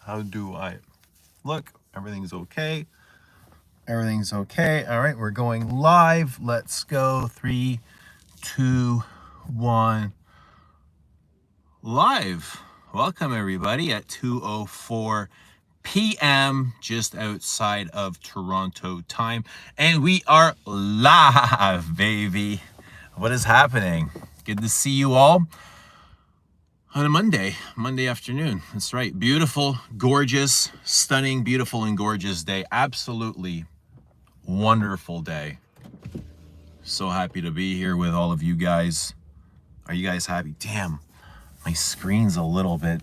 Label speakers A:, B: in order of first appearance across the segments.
A: How do I look? Everything's okay. Everything's okay. All right, we're going live. Let's go. 3, 2, 1. Live. Welcome everybody at 2:04 p.m. just outside of Toronto time, and we are live, baby. What is happening? Good to see you all on a Monday afternoon. That's right. Beautiful, gorgeous, stunning, beautiful, and gorgeous day. Absolutely wonderful day. So happy to be here with all of you guys. Are you guys happy? Damn, my screen's a little bit.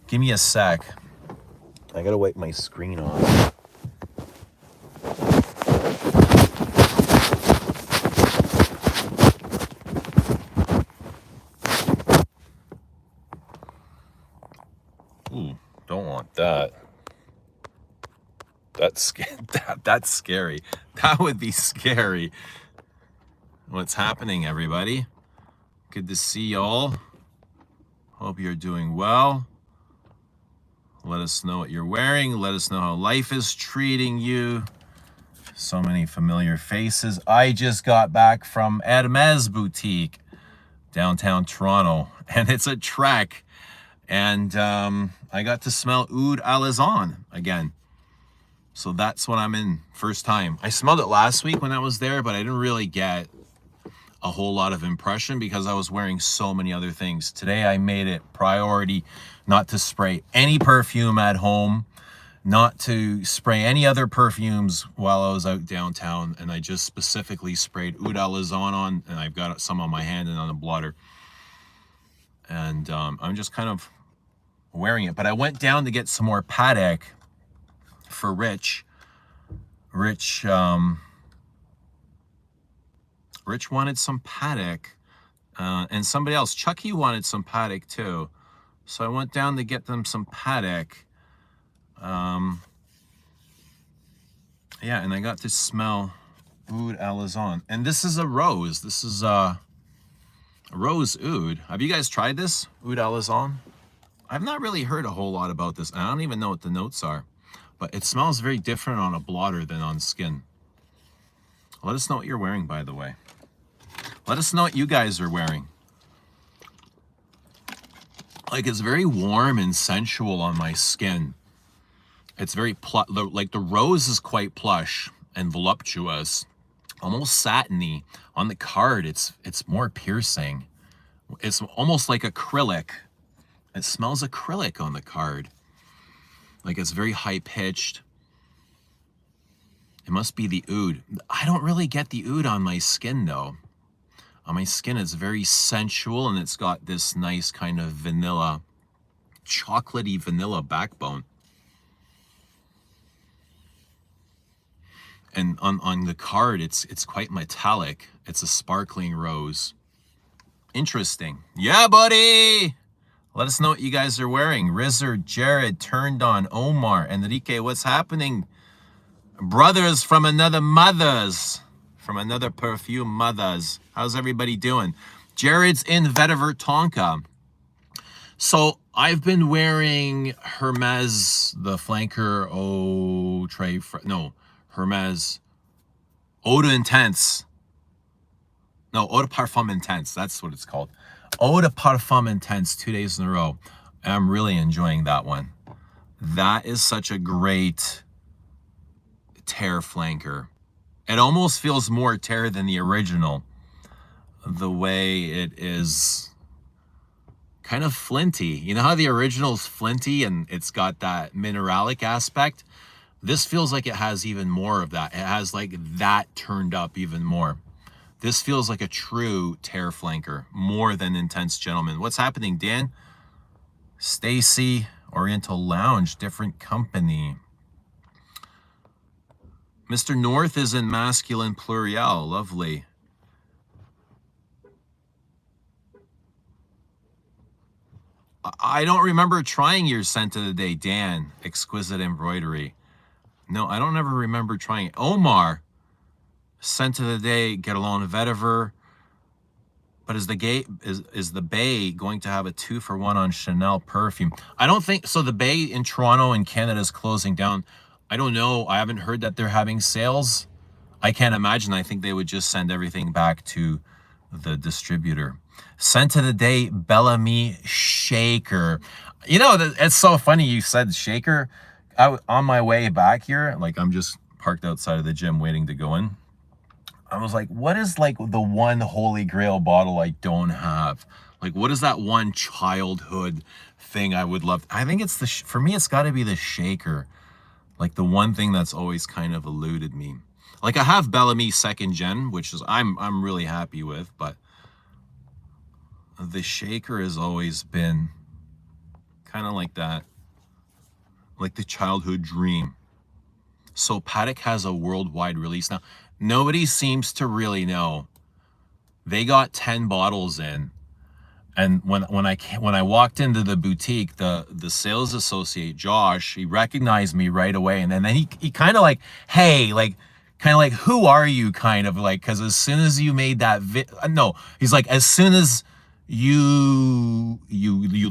A: Give me a sec. I gotta wipe my screen off. Ooh, don't want that. That's scary. That would be scary. What's happening, everybody? Good to see y'all. Hope you're doing well. Let us know what you're wearing. Let us know how life is treating you. So many familiar faces. I just got back from Hermes Boutique, downtown Toronto, and it's a trek. And I got to smell Oud Alazan again. So that's what I'm in first time. I smelled it last week when I was there, but I didn't really get a whole lot of impression because I was wearing so many other things. Today I made it priority not to spray any perfume at home, not to spray any other perfumes while I was out downtown, and I just specifically sprayed Oud Alazan on, and I've got some on my hand and on the blotter. And I'm just kind of wearing it. But I went down to get some more Paddock for Rich. Rich wanted some Paddock, and somebody else, Chucky, wanted some Paddock too. So I went down to get them some Paddock. Yeah, and I got to smell Oud Alazan. And this is a rose. This is a rose oud. Have you guys tried this, Oud Alazan? I've not really heard a whole lot about this. I don't even know what the notes are. But it smells very different on a blotter than on skin. Let us know what you're wearing, by the way. Let us know what you guys are wearing. Like, it's very warm and sensual on my skin. It's very, like the rose is quite plush and voluptuous, almost satiny. On the card, it's more piercing. It's almost like acrylic. It smells acrylic on the card. Like, it's very high-pitched. It must be the oud. I don't really get the oud on my skin, though. On my skin, it's very sensual, and it's got this nice kind of vanilla, chocolatey vanilla backbone. And on the card, it's quite metallic. It's a sparkling rose. Interesting. Yeah, buddy! Let us know what you guys are wearing. Rizzer, Jared, Turned On, Omar, Enrique, what's happening? Brothers from another mothers. From another perfume mothers. How's everybody doing? Jared's in Vetiver, Tonka. So I've been wearing Hermes, the flanker Hermes Eau Intense. No, Eau de Parfum Intense. That's what it's called. Eau de Parfum Intense 2 days in a row. I'm really enjoying that one. That is such a great tear flanker. It almost feels more tear than the original. The way it is kind of flinty. You know how the original's flinty and it's got that mineralic aspect? This feels like it has even more of that. It has like that turned up even more. This feels like a true tear flanker, more than Intense Gentleman. What's happening, Dan? Stacy, Oriental Lounge, different company. Mr. North is in masculine plurial. Lovely. I don't remember trying your scent of the day, Dan. Exquisite Embroidery. No, I don't ever remember trying it. Omar, scent of the day, Get Along Vetiver. But is the Bay going to have a 2-for-1 on Chanel perfume? I don't think so. The Bay in Toronto and Canada is closing down. I don't know. I haven't heard that they're having sales. I can't imagine. I think they would just send everything back to the distributor. Scent of the day, Bellamy Shaker. You know, it's so funny you said Shaker. On my way back here, like I'm just parked outside of the gym waiting to go in. I was like, what is like the one holy grail bottle I don't have? Like, what is that one childhood thing I would love? I think it's for me, it's got to be the Shaker. Like the one thing that's always kind of eluded me. Like I have Bellamy 2nd Gen, which is I'm really happy with, but the Shaker has always been kind of like that, like the childhood dream. So Paddock has a worldwide release now. Nobody seems to really know. They got 10 bottles in, and when I walked into the boutique, the sales associate Josh, he recognized me right away, and then he kind of like, hey, like kind of like, who are you, kind of like, because as soon as you made that no, he's like, as soon as you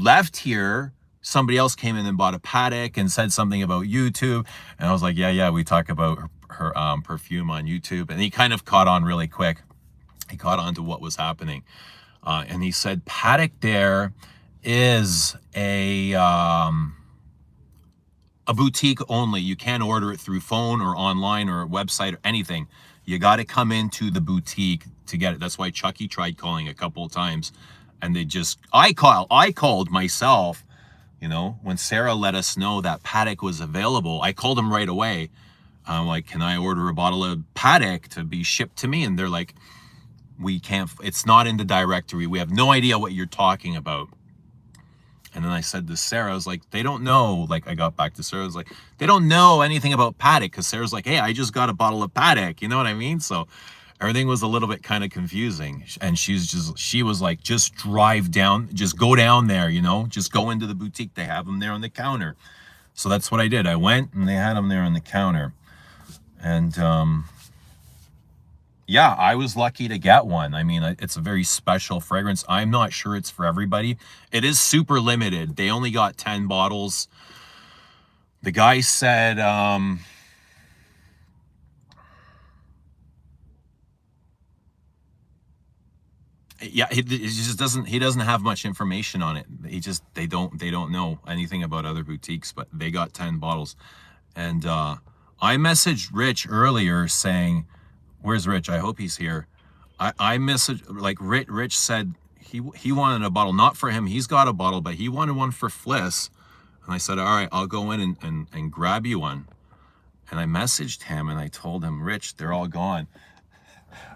A: left here, somebody else came in and bought a Paddock and said something about YouTube, and I was like, yeah, we talk about her perfume on YouTube, and he kind of caught on really quick. He caught on to what was happening, and he said Paddock there is a boutique only. You can't order it through phone or online or a website or anything. You got to come into the boutique to get it. That's why Chucky tried calling a couple of times, and they just I called myself. You know, when Sarah let us know that Paddock was available, I called them right away. I'm like, can I order a bottle of Paddock to be shipped to me? And they're like, we can't, it's not in the directory. We have no idea what you're talking about. And then I said to Sarah, I was like, they don't know. Like, I got back to Sarah, I was like, they don't know anything about Paddock, because Sarah's like, hey, I just got a bottle of Paddock. You know what I mean? So everything was a little bit kind of confusing. And she was like, just drive down, just go down there, you know, just go into the boutique. They have them there on the counter. So that's what I did. I went and they had them there on the counter. And yeah, I was lucky to get one. I mean, it's a very special fragrance. I'm not sure it's for everybody. It is super limited. They only got 10 bottles. The guy said, yeah, he just doesn't, he doesn't have much information on it. They don't know anything about other boutiques, but they got 10 bottles. And I messaged Rich earlier saying, where's Rich? I hope he's here. I messaged, like, Rich said he wanted a bottle, not for him. He's got a bottle, but he wanted one for Fliss. And I said, all right, I'll go in and grab you one. And I messaged him and I told him, Rich, they're all gone.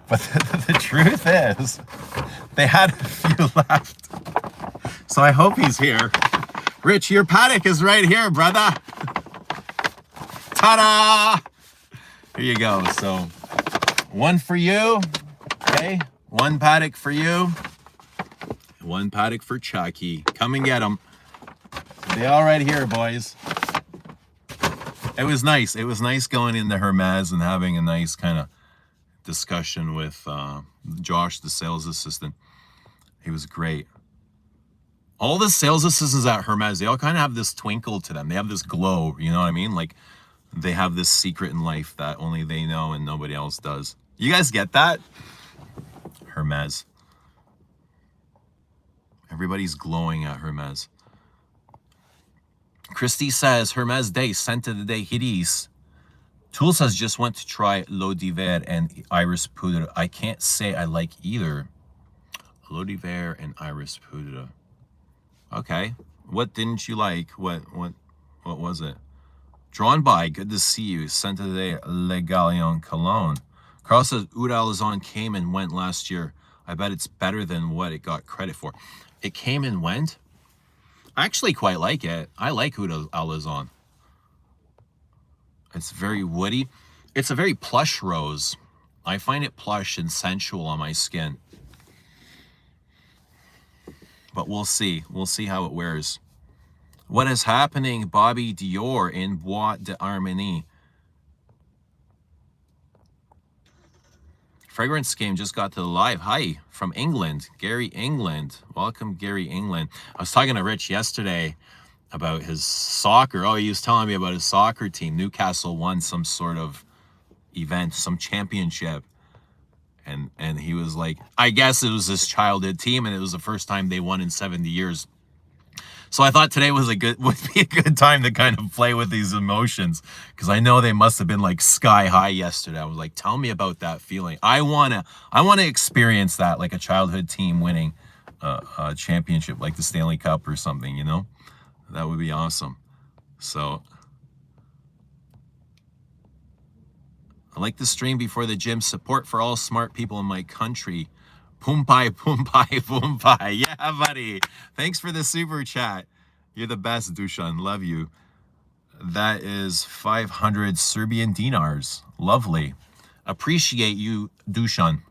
A: But the truth is, they had a few left. So I hope he's here. Rich, your Paddock is right here, brother. Ta-da! Here you go. So one for you, okay? One Paddock for you. One Paddock for Chucky. Come and get them. They all right here, boys. It was nice. It was nice going into Hermes and having a nice kind of discussion with Josh, the sales assistant. He was great. All the sales assistants at Hermes, they all kind of have this twinkle to them. They have this glow, you know what I mean? Like, they have this secret in life that only they know and nobody else does. You guys get that? Hermes. Everybody's glowing at Hermes. Christy says, Hermes Day, scent of the day, Hideous. Tool says, just went to try L'Eau d'Hiver and Iris Poudre. I can't say I like either. L'Eau d'Hiver and Iris Poudre. Okay. What didn't you like? What was it? Drawn by, good to see you. Scent of the day, Le Galion Cologne. Carl says, Oud Alazan came and went last year. I bet it's better than what it got credit for. It came and went? I actually quite like it. I like Oud Alazan. It's very woody. It's a very plush rose. I find it plush and sensual on my skin. But we'll see. We'll see how it wears. What is happening, Bobby Dior in Bois d'Armenie? Fragrance Game just got to the live. Hi, from England. Gary England. Welcome, Gary England. I was talking to Rich yesterday about his soccer. Oh, he was telling me about his soccer team. Newcastle won some sort of event, some championship. And he was like, I guess it was his childhood team, and it was the first time they won in 70 years. So I thought today would be a good time to kind of play with these emotions, because I know they must have been like sky high yesterday. I was like, tell me about that feeling. I wanna experience that, like a childhood team winning a championship, like the Stanley Cup or something. You know, that would be awesome. So I like the stream before the gym. Support for all smart people in my country. Pumpai, pumpai, pumpai. Yeah, buddy. Thanks for the super chat. You're the best, Dushan. Love you. That is 500 Serbian dinars. Lovely. Appreciate you, Dushan.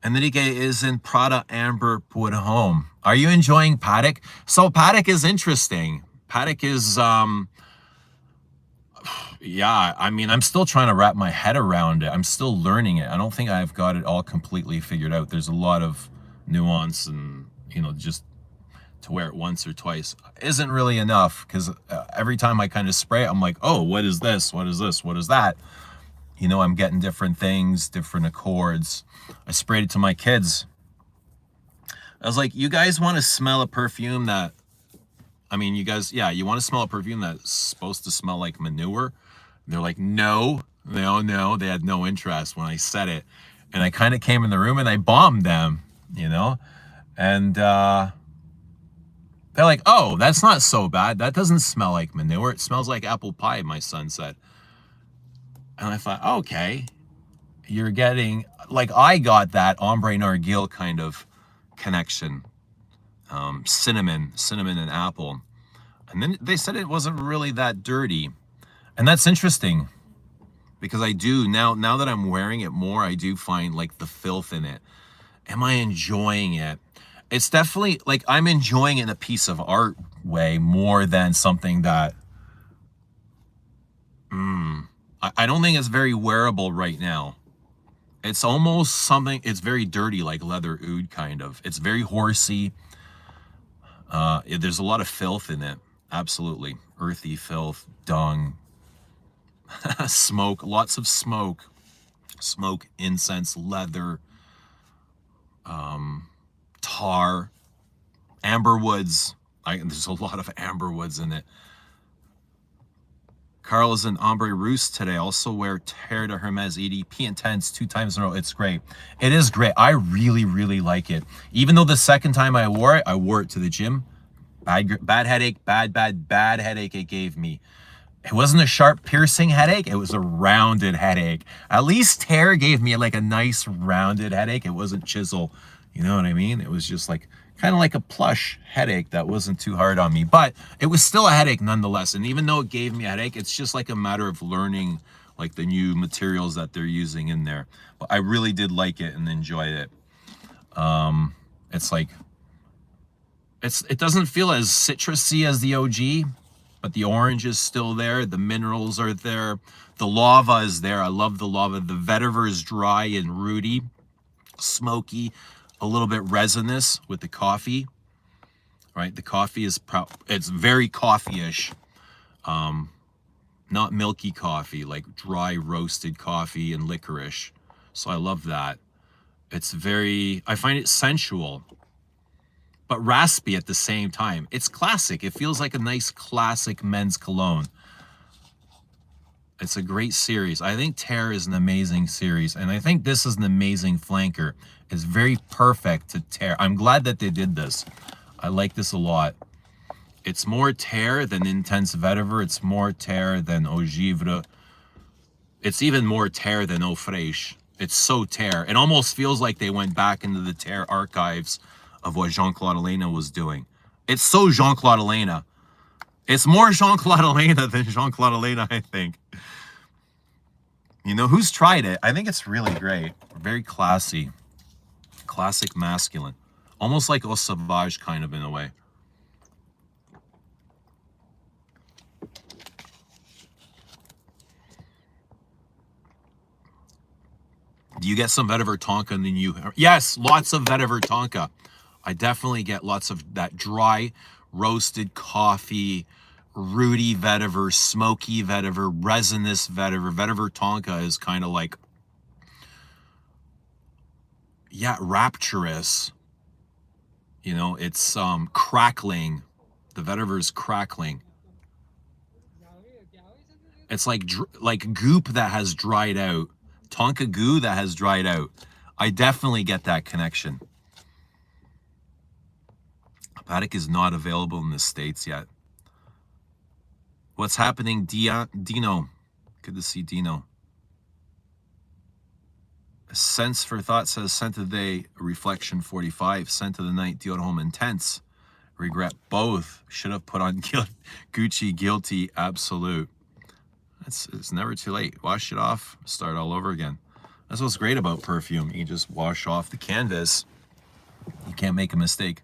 A: Enrique is in Prada Amber Put Home. Are you enjoying Paddock? So Paddock is interesting. Paddock is... yeah, I mean, I'm still trying to wrap my head around it. I'm still learning it. I don't think I've got it all completely figured out. There's a lot of nuance, and, you know, just to wear it once or twice isn't really enough, because every time I kind of spray it, I'm like, oh, what is this? What is this? What is that? You know, I'm getting different things, different accords. I sprayed it to my kids. I was like, you guys want to smell a perfume that, I mean, you guys, yeah, you want to smell a perfume that's supposed to smell like manure? They're like, no, no. They had no interest when I said it. And I kind of came in the room and I bombed them, you know? And they're like, oh, that's not so bad. That doesn't smell like manure. It smells like apple pie, my son said. And I thought, okay, you're getting, like, I got that ombre narguil kind of connection. Cinnamon and apple. And then they said it wasn't really that dirty. And that's interesting, because I do, now that I'm wearing it more, I do find like the filth in it. Am I enjoying it? It's definitely like I'm enjoying it in a piece of art way more than something that, I don't think it's very wearable right now. It's almost something, it's very dirty, like leather oud kind of. It's very horsey. There's a lot of filth in it. Absolutely. Earthy filth, dung, smoke, lots of smoke, incense, leather, tar, amber woods. There's a lot of amber woods in it. Carl is in Ombre Rousse today. Also wear Terre de Hermes EDP Intense 2 times in a row. It's great. It is great. I really, really like it. Even though the second time I wore it to the gym. Bad headache, bad headache it gave me. It wasn't a sharp, piercing headache. It was a rounded headache. At least Terre gave me like a nice rounded headache. It wasn't chisel. You know what I mean? It was just like kind of like a plush headache that wasn't too hard on me. But it was still a headache nonetheless. And even though it gave me a headache, it's just like a matter of learning like the new materials that they're using in there. But I really did like it and enjoyed it. It's like, it doesn't feel as citrusy as the OG, but the orange is still there. The minerals are there. The lava is there. I love the lava. The vetiver is dry and rooty, smoky, a little bit resinous with the coffee, right? The coffee is, it's very coffee-ish. Not milky coffee, like dry roasted coffee and licorice. So I love that. It's very, I find it sensual, but raspy at the same time. It's classic. It feels like a nice classic men's cologne. It's a great series. I think Terre is an amazing series, and I think this is an amazing flanker. It's very perfect to Terre. I'm glad that they did this. I like this a lot. It's more Terre than Intense Vetiver. It's more Terre than Eau Givre. It's even more Terre than Eau Fraiche. It's so Terre. It almost feels like they went back into the Terre archives of what Jean-Claude Elena was doing. It's so Jean-Claude Elena. It's more Jean-Claude Elena than Jean-Claude Elena, I think. You know, who's tried it? I think it's really great. Very classy. Classic masculine. Almost like Eau Sauvage kind of in a way. Do you get some vetiver tonka and then you... Yes, lots of vetiver tonka. I definitely get lots of that dry, roasted coffee, rooty vetiver, smoky vetiver, resinous vetiver. Vetiver tonka is kind of like, yeah, rapturous. You know, it's crackling. The vetiver is crackling. It's like goop that has dried out. Tonka goo that has dried out. I definitely get that connection. Paddock is not available in the States yet. What's happening, Dino? Good to see Dino. Sense for Thought says, scent of the day, reflection 45. Scent of the night, deodorant home intense. Regret both. Should have put on Gucci guilty absolute. It's never too late. Wash it off, start all over again. That's what's great about perfume. You can just wash off the canvas. You can't make a mistake.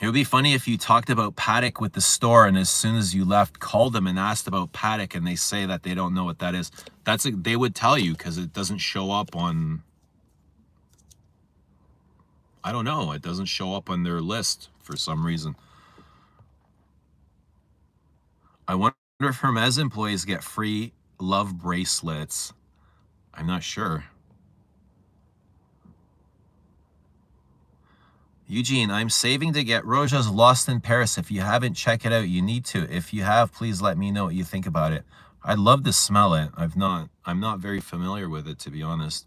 A: It would be funny if you talked about Paddock with the store and as soon as you left, called them and asked about Paddock and they say that they don't know what that is. They would tell you because it doesn't show up on... I don't know. It doesn't show up on their list for some reason. I wonder if Hermes employees get free love bracelets. I'm not sure. Eugene, I'm saving to get Roja's Lost in Paris. If you haven't, check it out. You need to. If you have, please let me know what you think about it. I'd love to smell it. I'm not very familiar with it, to be honest.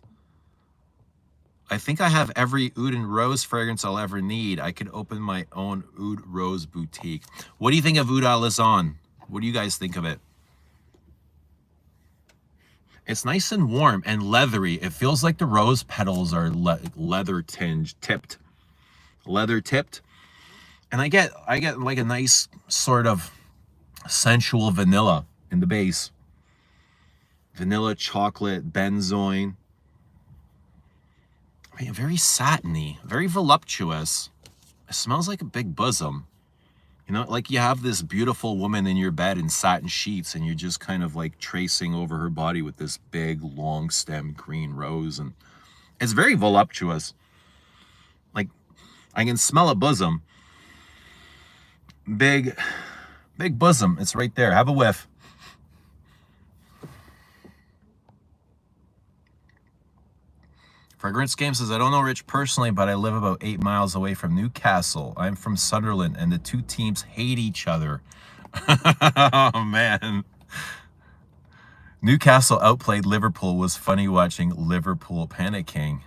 A: I think I have every Oud and Rose fragrance I'll ever need. I could open my own Oud Rose boutique. What do you think of Oud Alazan? What do you guys think of it? It's nice and warm and leathery. It feels like the rose petals are leather tipped. Leather tipped. And I get like a nice sort of sensual vanilla in the base. Vanilla, chocolate, benzoin. I mean, very satiny, very voluptuous. It smells like a big bosom. You know, like you have this beautiful woman in your bed in satin sheets and you're just kind of like tracing over her body with this big long stem green rose. And it's very voluptuous. Like I can smell a bosom. Big bosom. It's right there. Have a whiff. Fragrance Game says, I don't know Rich personally, but I live about 8 miles away from Newcastle. I'm from Sunderland, and the two teams hate each other. Oh, man. Newcastle outplayed Liverpool. Was funny watching Liverpool panicking.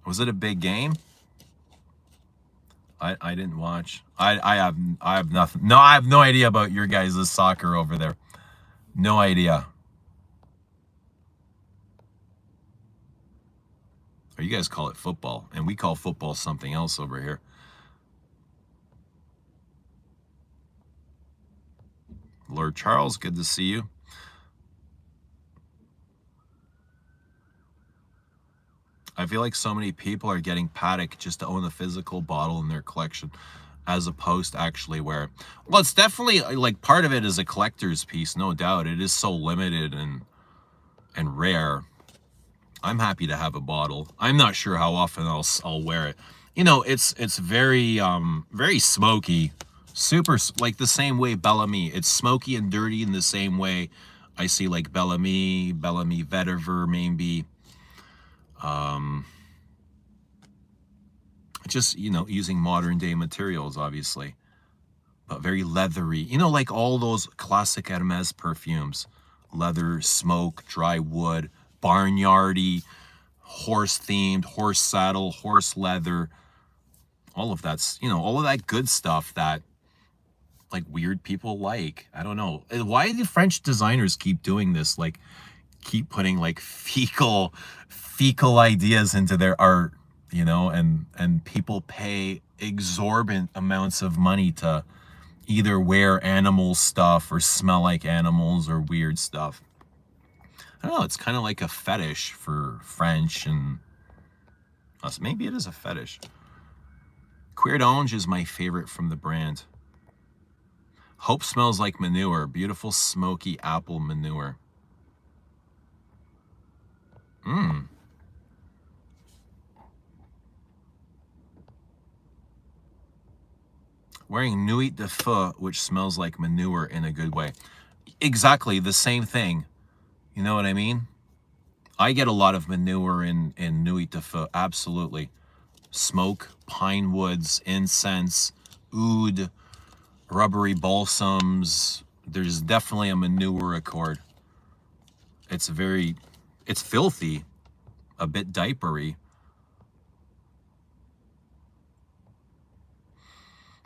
A: Was it a big game? I didn't watch. I have nothing. No, I have no idea about your guys' soccer over there. No idea. Or you guys call it football, and we call football something else over here. Lord Charles, good to see you. I feel like so many people are getting Paddock just to own a physical bottle in their collection, as opposed to actually wear it. Well, it's definitely like part of it is a collector's piece, no doubt. It is so limited and rare. I'm happy to have a bottle. I'm not sure how often I'll wear it. You know, it's very very smoky, super, like the same way Bellamy. It's smoky and dirty in the same way I see like Bellamy vetiver maybe. Just, you know, using modern day materials, obviously, but very leathery. You know, like all those classic Hermes perfumes, leather, smoke, dry wood, barnyardy, horse themed, horse saddle, horse leather, all of that's, you know, all of that good stuff that like weird people like. I don't know why do French designers keep doing this, like keep putting like fecal ideas into their art, you know, and people pay exorbitant amounts of money to either wear animal stuff or smell like animals or weird stuff. I don't know, it's kind of like a fetish for French and us. Maybe it is a fetish. Queer d'Ange is my favorite from the brand. Hope smells like manure. Beautiful smoky apple manure. Mmm. Wearing Nuit de Feu, which smells like manure in a good way. Exactly the same thing. You know what I mean? I get a lot of manure in Nuit de Feu. Absolutely. Smoke, pine woods, incense, oud, rubbery balsams. There's definitely a manure accord. It's filthy, a bit diapery.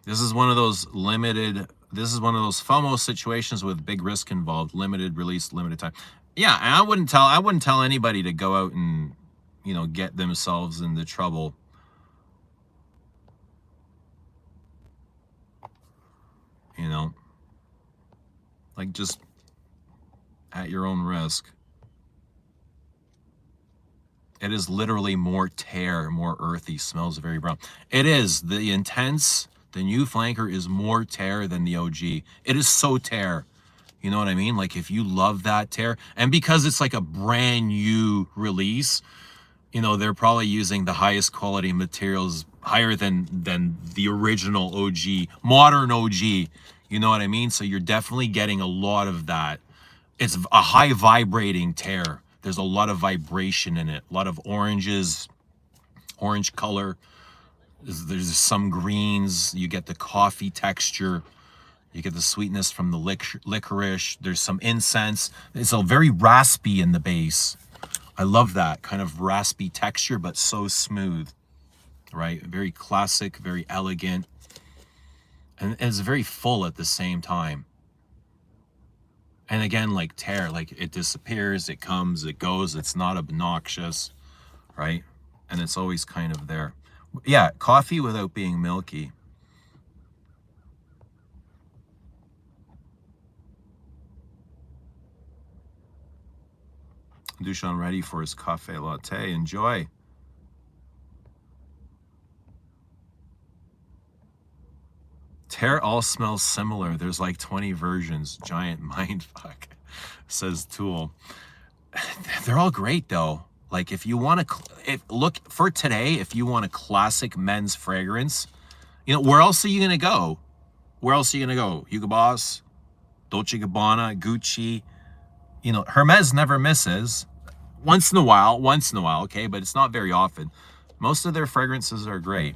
A: This is one of those FOMO situations with big risk involved, limited release, limited time. Yeah, and I wouldn't tell anybody to go out and, you know, get themselves into trouble. You know, like, just at your own risk. It is literally more tear, more earthy, smells very brown. It is. The new flanker is more tear than the OG. It is so tear. You know what I mean? Like, if you love that tear, and because it's like a brand new release, you know, they're probably using the highest quality materials, higher than the original OG, modern OG. You know what I mean? So you're definitely getting a lot of that. It's a high vibrating tear. There's a lot of vibration in it. A lot of oranges, orange color. There's some greens. You get the coffee texture. You get the sweetness from the licorice. There's some incense. It's a very raspy in the base. I love that kind of raspy texture, but so smooth, right? Very classic, very elegant. And it's very full at the same time. And again, like tear, like it disappears, it comes, it goes. It's not obnoxious, right? And it's always kind of there. Yeah, coffee without being milky. Dushan ready for his cafe latte. Enjoy. Tear all smells similar. There's like 20 versions. Giant mindfuck, says Tool. They're all great though. Like, if you want to, look for today, if you want a classic men's fragrance, you know, where else are you gonna go? Where else are you gonna go? Hugo Boss, Dolce & Gabbana, Gucci. You know, Hermes never misses. Once in a while, okay, but it's not very often. Most of their fragrances are great.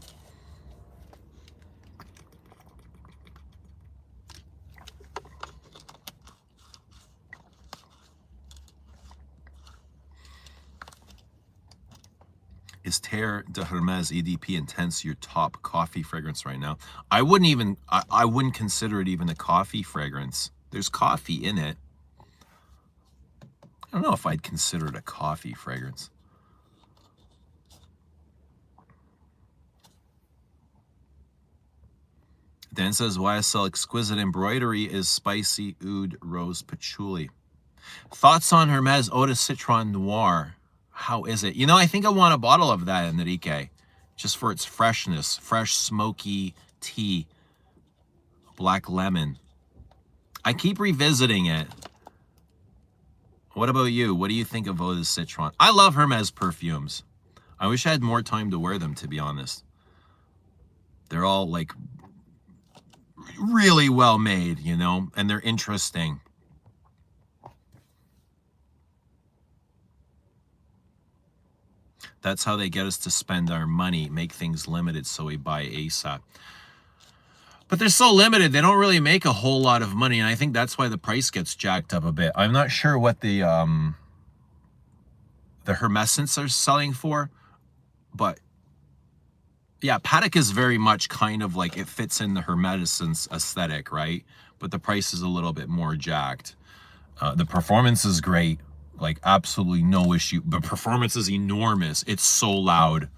A: Is Terre de Hermes EDP Intense your top coffee fragrance right now? I wouldn't consider it even a coffee fragrance. There's coffee in it. I don't know if I'd consider it a coffee fragrance. Dan says, YSL Exquisite Embroidery is Spicy Oud Rose Patchouli. Thoughts on Hermes Eau de Citron Noir? How is it? You know, I think I want a bottle of that, Enrique, just for its freshness. Fresh, smoky tea. Black lemon. I keep revisiting it. What about you? What do you think of Eau de Citron? I love Hermes perfumes. I wish I had more time to wear them, to be honest. They're all, like, really well made, you know, and they're interesting. That's how they get us to spend our money, make things limited so we buy ASAP. But they're so limited, they don't really make a whole lot of money, and I think that's why the price gets jacked up a bit. I'm not sure what the Hermescents are selling for, but yeah, Paddock is very much kind of like, it fits in the Hermescence aesthetic, right? But the price is a little bit more jacked. The performance is great, like absolutely no issue. The performance is enormous. It's so loud,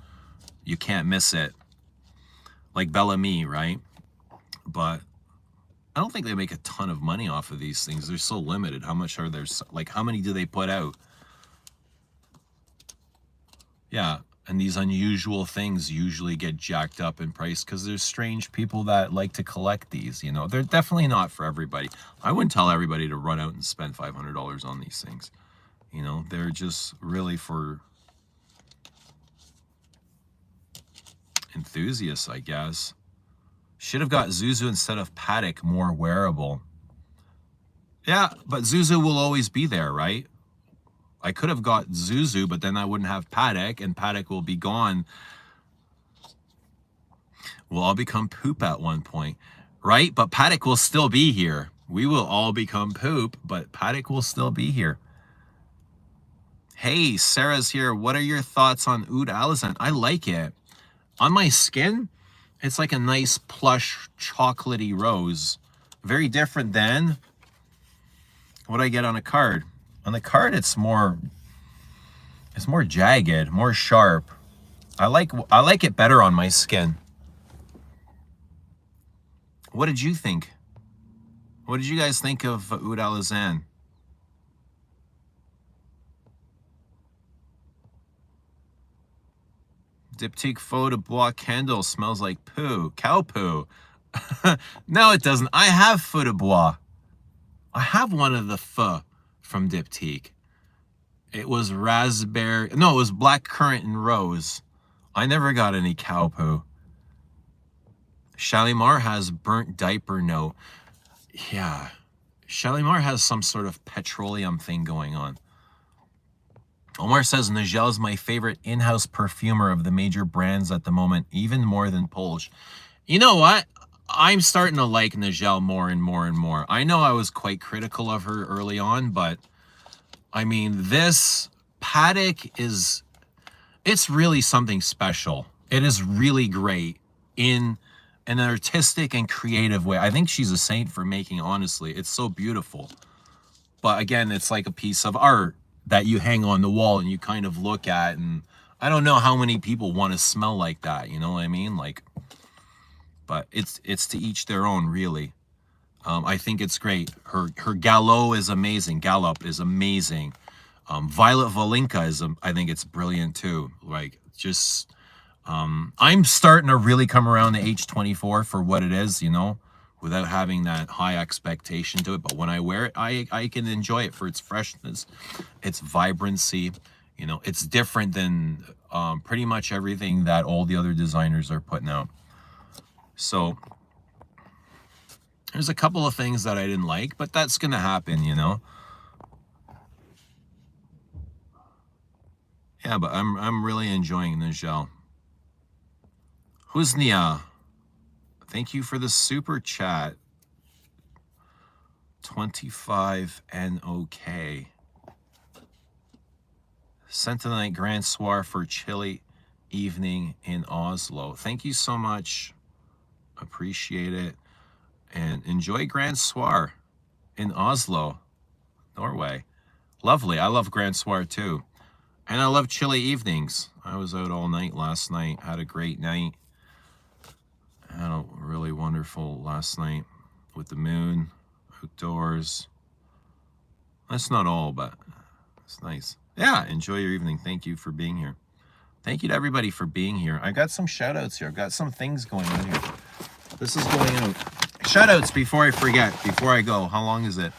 A: you can't miss it. Like Bellamy, right? But I don't think they make a ton of money off of these things. They're so limited. How much are there? Like, how many do they put out? Yeah, And these unusual things usually get jacked up in price because there's strange people that like to collect these, you know. They're definitely not for everybody. I wouldn't tell everybody to run out and spend $500 on these things. You know, they're just really for enthusiasts, I guess. Should have got Zuzu instead of Paddock, more wearable. Yeah, but Zuzu will always be there, right? I could have got Zuzu, but then I wouldn't have Paddock, and Paddock will be gone. We'll all become poop at one point, right? But Paddock will still be here. We will all become poop, but Paddock will still be here. Hey, Sarah's here. What are your thoughts on Oud Alazan? I like it. On my skin, it's like a nice plush chocolatey rose. Very different than what I get on a card. On the card, it's more jagged, more sharp. I like it better on my skin. What did you think? What did you guys think of Oud Alazan? Diptyque Faux de Bois candle smells like poo. Cow poo. No, it doesn't. I have Faux de Bois. I have one of the Faux from Diptyque. It was raspberry. No, it was black currant and rose. I never got any cow poo. Shalimar has burnt diaper note. Yeah. Shalimar has some sort of petroleum thing going on. Omar says Nigel is my favorite in-house perfumer of the major brands at the moment, even more than Polish. You know what? I'm starting to like Nigel more and more and more. I know I was quite critical of her early on, but I mean, this Paddock is, it's really something special. It is really great in an artistic and creative way. I think she's a saint for making, honestly. It's so beautiful. But again, it's like a piece of art that you hang on the wall and you kind of look at, and I don't know how many people want to smell like that, you know what I mean? Like, but it's to each their own, really. I think it's great. Her Galop is amazing. Gallop is amazing. Violet Valinka is, I think it's brilliant too. Like, just, I'm starting to really come around the H24 for what it is, you know, without having that high expectation to it. But when I wear it, I can enjoy it for its freshness, its vibrancy. You know, it's different than pretty much everything that all the other designers are putting out. So there's a couple of things that I didn't like, but that's going to happen, you know. Yeah, but I'm really enjoying the gel. Huznia, thank you for the super chat. 25 NOK. Sentinite Grand Soir for chilly evening in Oslo. Thank you so much. Appreciate it. And enjoy Grand Soir in Oslo, Norway. Lovely. I love Grand Soir too. And I love chilly evenings. I was out all night last night. Had a great night. Had a really wonderful last night with the moon, outdoors. That's not all, but it's nice. Yeah, enjoy your evening. Thank you for being here. Thank you to everybody for being here. I got some shout outs here. I've got some things going on here. This is going out. Shout outs before I forget, before I go. How long is it?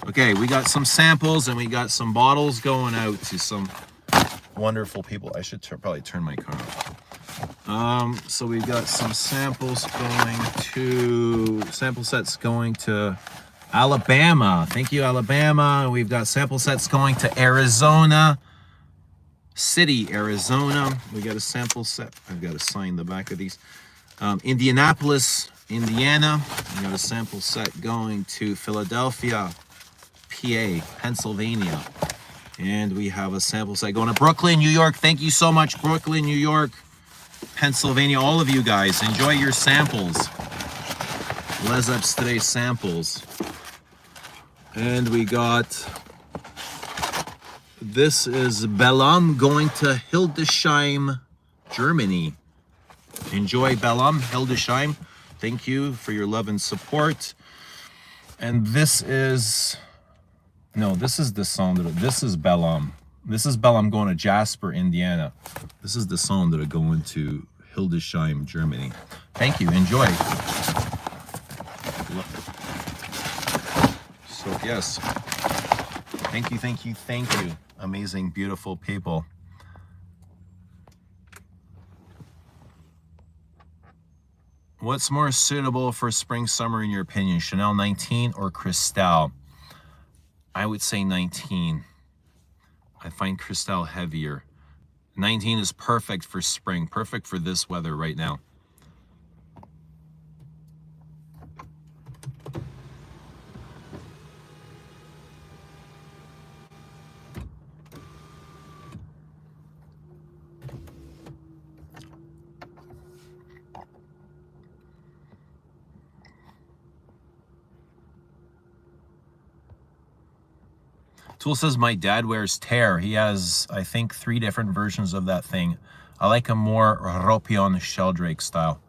A: Okay, we got some samples and we got some bottles going out to some wonderful people. I should probably turn my car off. So we've got some samples going to, sample sets going to Alabama. Thank you, Alabama. We've got sample sets going to Arizona City, Arizona. We got a sample set. I've got to sign the back of these. Indianapolis, Indiana. We got a sample set going to Philadelphia, PA, Pennsylvania. And we have a sample set going to Brooklyn, New York. Thank you so much, Brooklyn, New York, Pennsylvania. All of you guys, enjoy your samples. Les Abstrait samples. And we got, this is Bellam going to Hildesheim, Germany. Enjoy Bellam, Hildesheim. Thank you for your love and support. And this is, no, this is Descendre. This is Bellam. This is Bell. I'm going to Jasper, Indiana. This is the song that are going to Hildesheim, Germany. Thank you. Enjoy. So yes. Thank you, thank you, thank you. Amazing, beautiful people. What's more suitable for spring, summer in your opinion? Chanel 19 or Cristal? I would say 19. I find Cristal heavier. 19 is perfect for spring, perfect for this weather right now. Tool says my dad wears Terre. He has, I think, 3 different versions of that thing. I like a more Ropion Sheldrake style.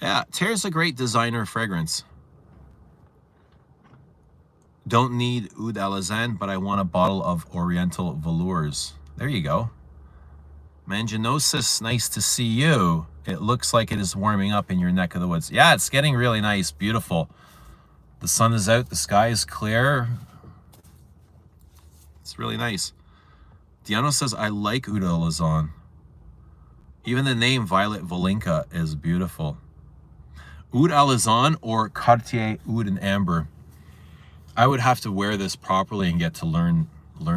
A: Yeah, Terre's a great designer fragrance. Don't need Oud Alazan, but I want a bottle of Oriental Velours. There you go. Manginosis, nice to see you. It looks like it is warming up in your neck of the woods. Yeah, it's getting really nice, beautiful. The sun is out, the sky is clear. It's really nice. Diano says, I like Oud Alazan. Even the name Violet Volinka is beautiful. Oud Alazan or Cartier Oud and Amber? I would have to wear this properly and get to learn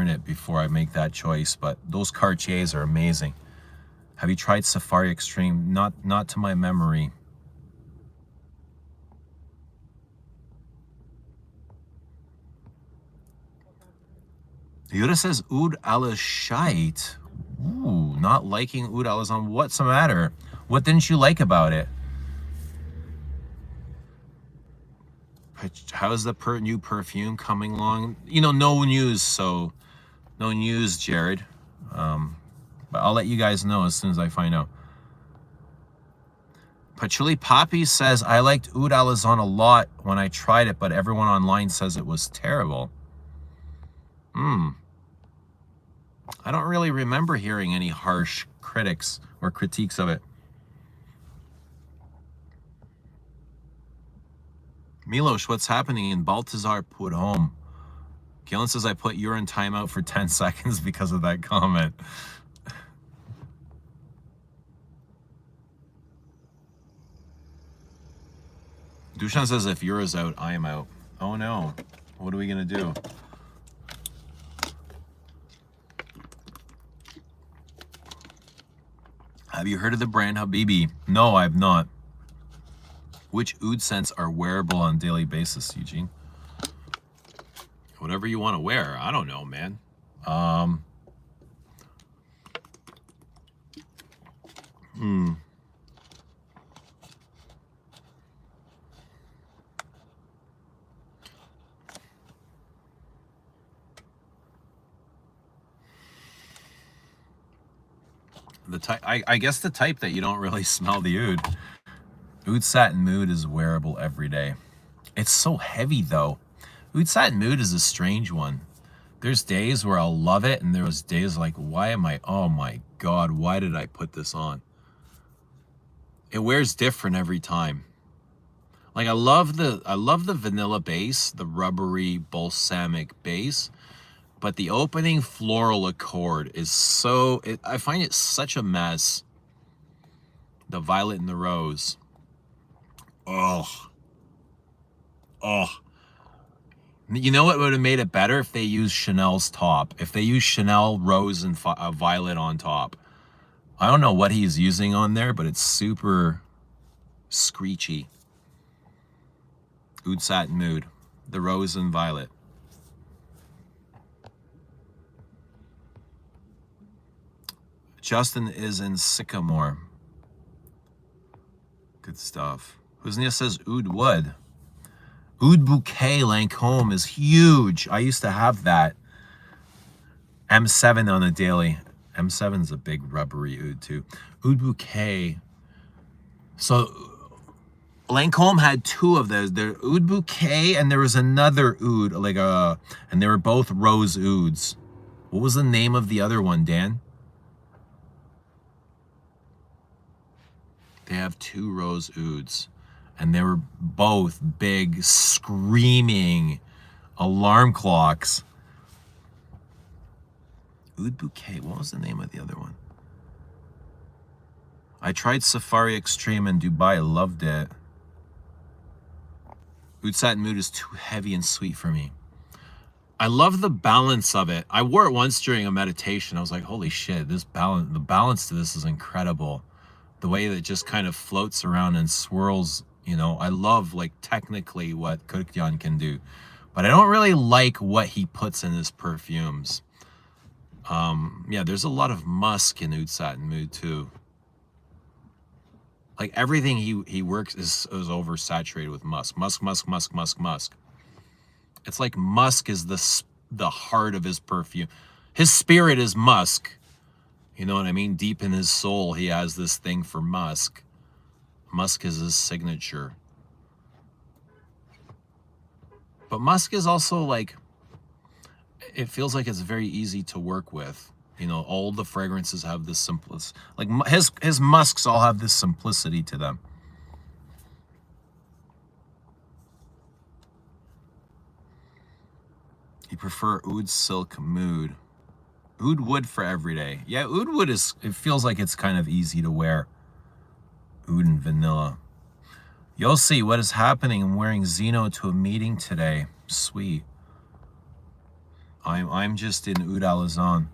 A: it before I make that choice, but those Cartiers are amazing. Have you tried Safari Extreme? Not to my memory. Yuda says Oud Alashite. Ooh, not liking Oud Alazan. What's the matter? What didn't you like about it? How's the new perfume coming along? You know, no news, so no news, Jared. But I'll let you guys know as soon as I find out. Patchouli Poppy says, I liked Oud Alazan a lot when I tried it, but everyone online says it was terrible. I don't really remember hearing any harsh critics or critiques of it. Milosh, what's happening in Baltazar put home? Gillen says I put urine timeout for 10 seconds because of that comment. Dushan says if Yura's out, I am out. Oh no. What are we gonna do? Have you heard of the brand Habibi? No, I've not. Which oud scents are wearable on a daily basis, Eugene? Whatever you want to wear. I don't know, man. The type, I guess the type that you don't really smell the oud. Oud Satin Mood is wearable every day. It's so heavy though. Oud Satin Mood is a strange one. There's days where I'll love it, and there was days like, why am I, oh my God, why did I put this on? It wears different every time. Like I love the vanilla base, the rubbery balsamic base, but the opening floral accord is so, I find it such a mess. The violet and the rose. Oh. You know what would have made it better? If they used Chanel's top. If they used Chanel rose and violet on top. I don't know what he's using on there, but it's super screechy. Oud Satin Mood. The rose and violet. Justin is in Sycamore. Good stuff. Husnia says Oud Wood. Oud Bouquet Lancôme is huge. I used to have that. M7 on a daily. M7 is a big rubbery oud too. Oud Bouquet. So Lancôme had 2 of those. There Oud Bouquet, and there was another oud, and they were both rose ouds. What was the name of the other one, Dan? They have 2 rose ouds, and they were both big, screaming alarm clocks. Oud Bouquet. What was the name of the other one? I tried Safari Extreme in Dubai. I loved it. Oud Satin Mood is too heavy and sweet for me. I love the balance of it. I wore it once during a meditation. I was like, holy shit, the balance to this is incredible. The way that it just kind of floats around and swirls, you know. I love, like, technically what Kurkyan can do. But I don't really like what he puts in his perfumes. Yeah, there's a lot of musk in Oud Satin Mood too. Like, everything he works is oversaturated with musk. Musk. It's like musk is the heart of his perfume. His spirit is musk. You know what I mean? Deep in his soul, he has this thing for musk. Musk is his signature. But musk is also, like, it feels like it's very easy to work with. You know, all the fragrances have this simplicity. Like, his musks all have this simplicity to them. You prefer Oud Silk Mood. Oud Wood for everyday. Yeah, Oud Wood it feels like it's kind of easy to wear. Oud and Vanilla. You'll see what is happening. I'm wearing Zeno to a meeting today. Sweet. I'm just in Oud Alazan.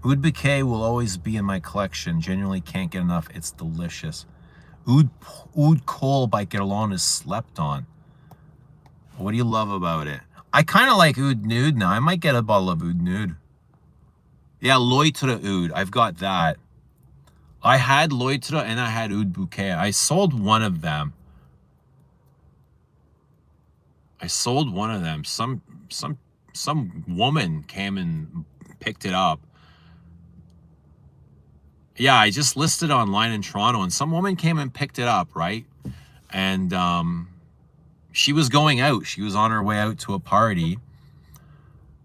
A: Oud Bouquet will always be in my collection. Genuinely can't get enough. It's delicious. Oud Cole by Guerlain is slept on. What do you love about it? I kind of like Oud Nude now. I might get a bottle of Oud Nude. Yeah, Loitre Oud. I've got that. I had Loitre and I had Oud Bouquet. I sold one of them. Some woman came and picked it up. Yeah, I just listed online in Toronto, and some woman came and picked it up, right? And she was going out. She was on her way out to a party.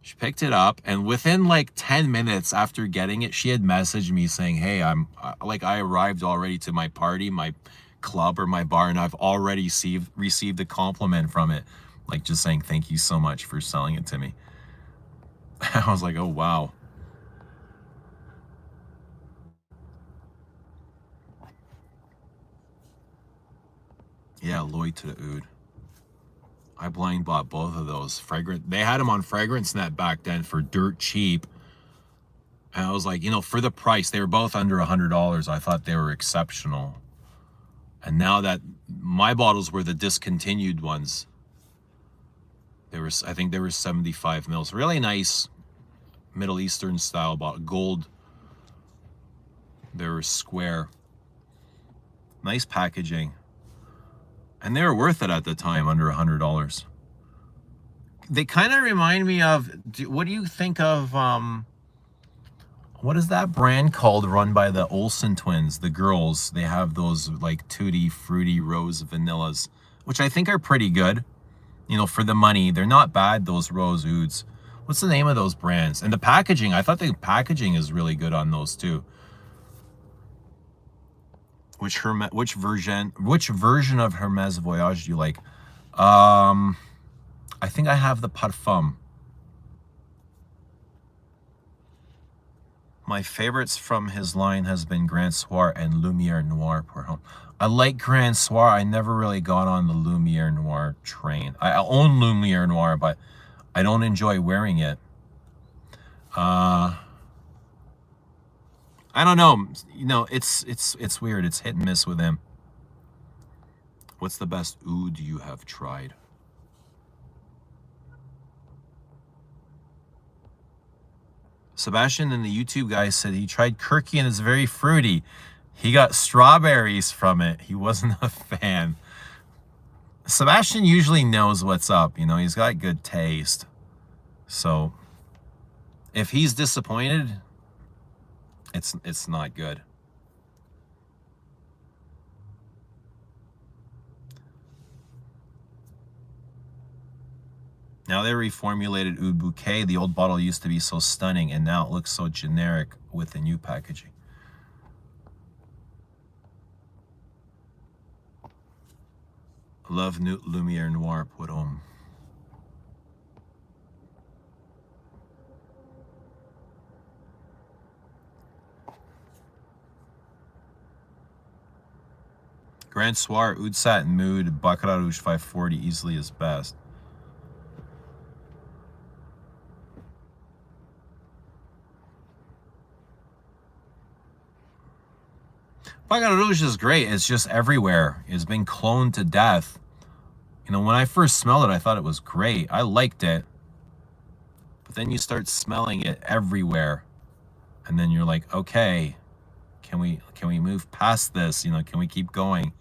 A: She picked it up, and within like 10 minutes after getting it, she had messaged me saying, hey, I arrived already to my party, my club or my bar, and I've already received a compliment from it. Like, just saying, thank you so much for selling it to me. I was like, oh, wow. Yeah, Loitre Oud. I blind bought both of those. They had them on FragranceNet back then for dirt cheap. And I was like, you know, for the price, they were both under $100. I thought they were exceptional. And now that my bottles were the discontinued ones, I think they were 75 mils. Really nice Middle Eastern style bottle, gold. They were square. Nice packaging. And they were worth it at the time, under $100. They kind of remind me of, what do you think of, what is that brand called run by the Olsen twins, the girls? They have those like tutti fruity rose vanillas, which I think are pretty good. You know, for the money, they're not bad, those rose ouds. What's the name of those brands? And the packaging, I thought the packaging is really good on those too. Which version of Hermes Voyage do you like? I think I have the Parfum. My favorites from his line has been Grand Soir and Lumiere Noir pour homme. I like Grand Soir. I never really got on the Lumiere Noir train. I own Lumiere Noir, but I don't enjoy wearing it. I don't know. You know, it's weird. It's hit and miss with him. What's the best oud you have tried? Sebastian and the YouTube guy said he tried Kirky and it's very fruity. He got strawberries from it. He wasn't a fan. Sebastian usually knows what's up. You know, he's got good taste. So if he's disappointed, it's not good. Now they reformulated Oud Bouquet. The old bottle used to be so stunning, and now it looks so generic with the new packaging. Love Lumiere Noir Pour Homme. Grand Soir, Oud Satin Mood, Baccarat Rouge 540 easily is best. Baccarat Rouge is great. It's just everywhere. It's been cloned to death. You know, when I first smelled it, I thought it was great. I liked it. But then you start smelling it everywhere. And then you're like, okay, can we move past this? You know, can we keep going?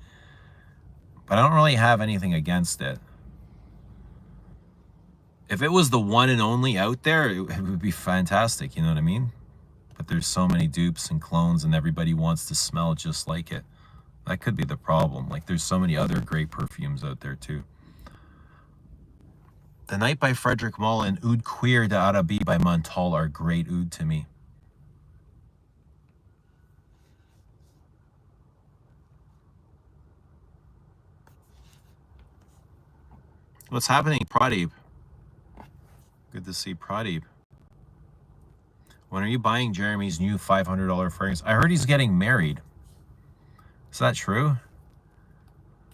A: But I don't really have anything against it. If it was the one and only out there, it would be fantastic, you know what I mean? But there's so many dupes and clones and everybody wants to smell just like it. That could be the problem. Like, there's so many other great perfumes out there too. The Night by Frederic Malle and Oud Cuir d'Arabie by Montal are great oud to me. What's happening, Pradeep? Good to see Pradeep. When are you buying Jeremy's new $500 fragrance? I heard he's getting married. Is that true?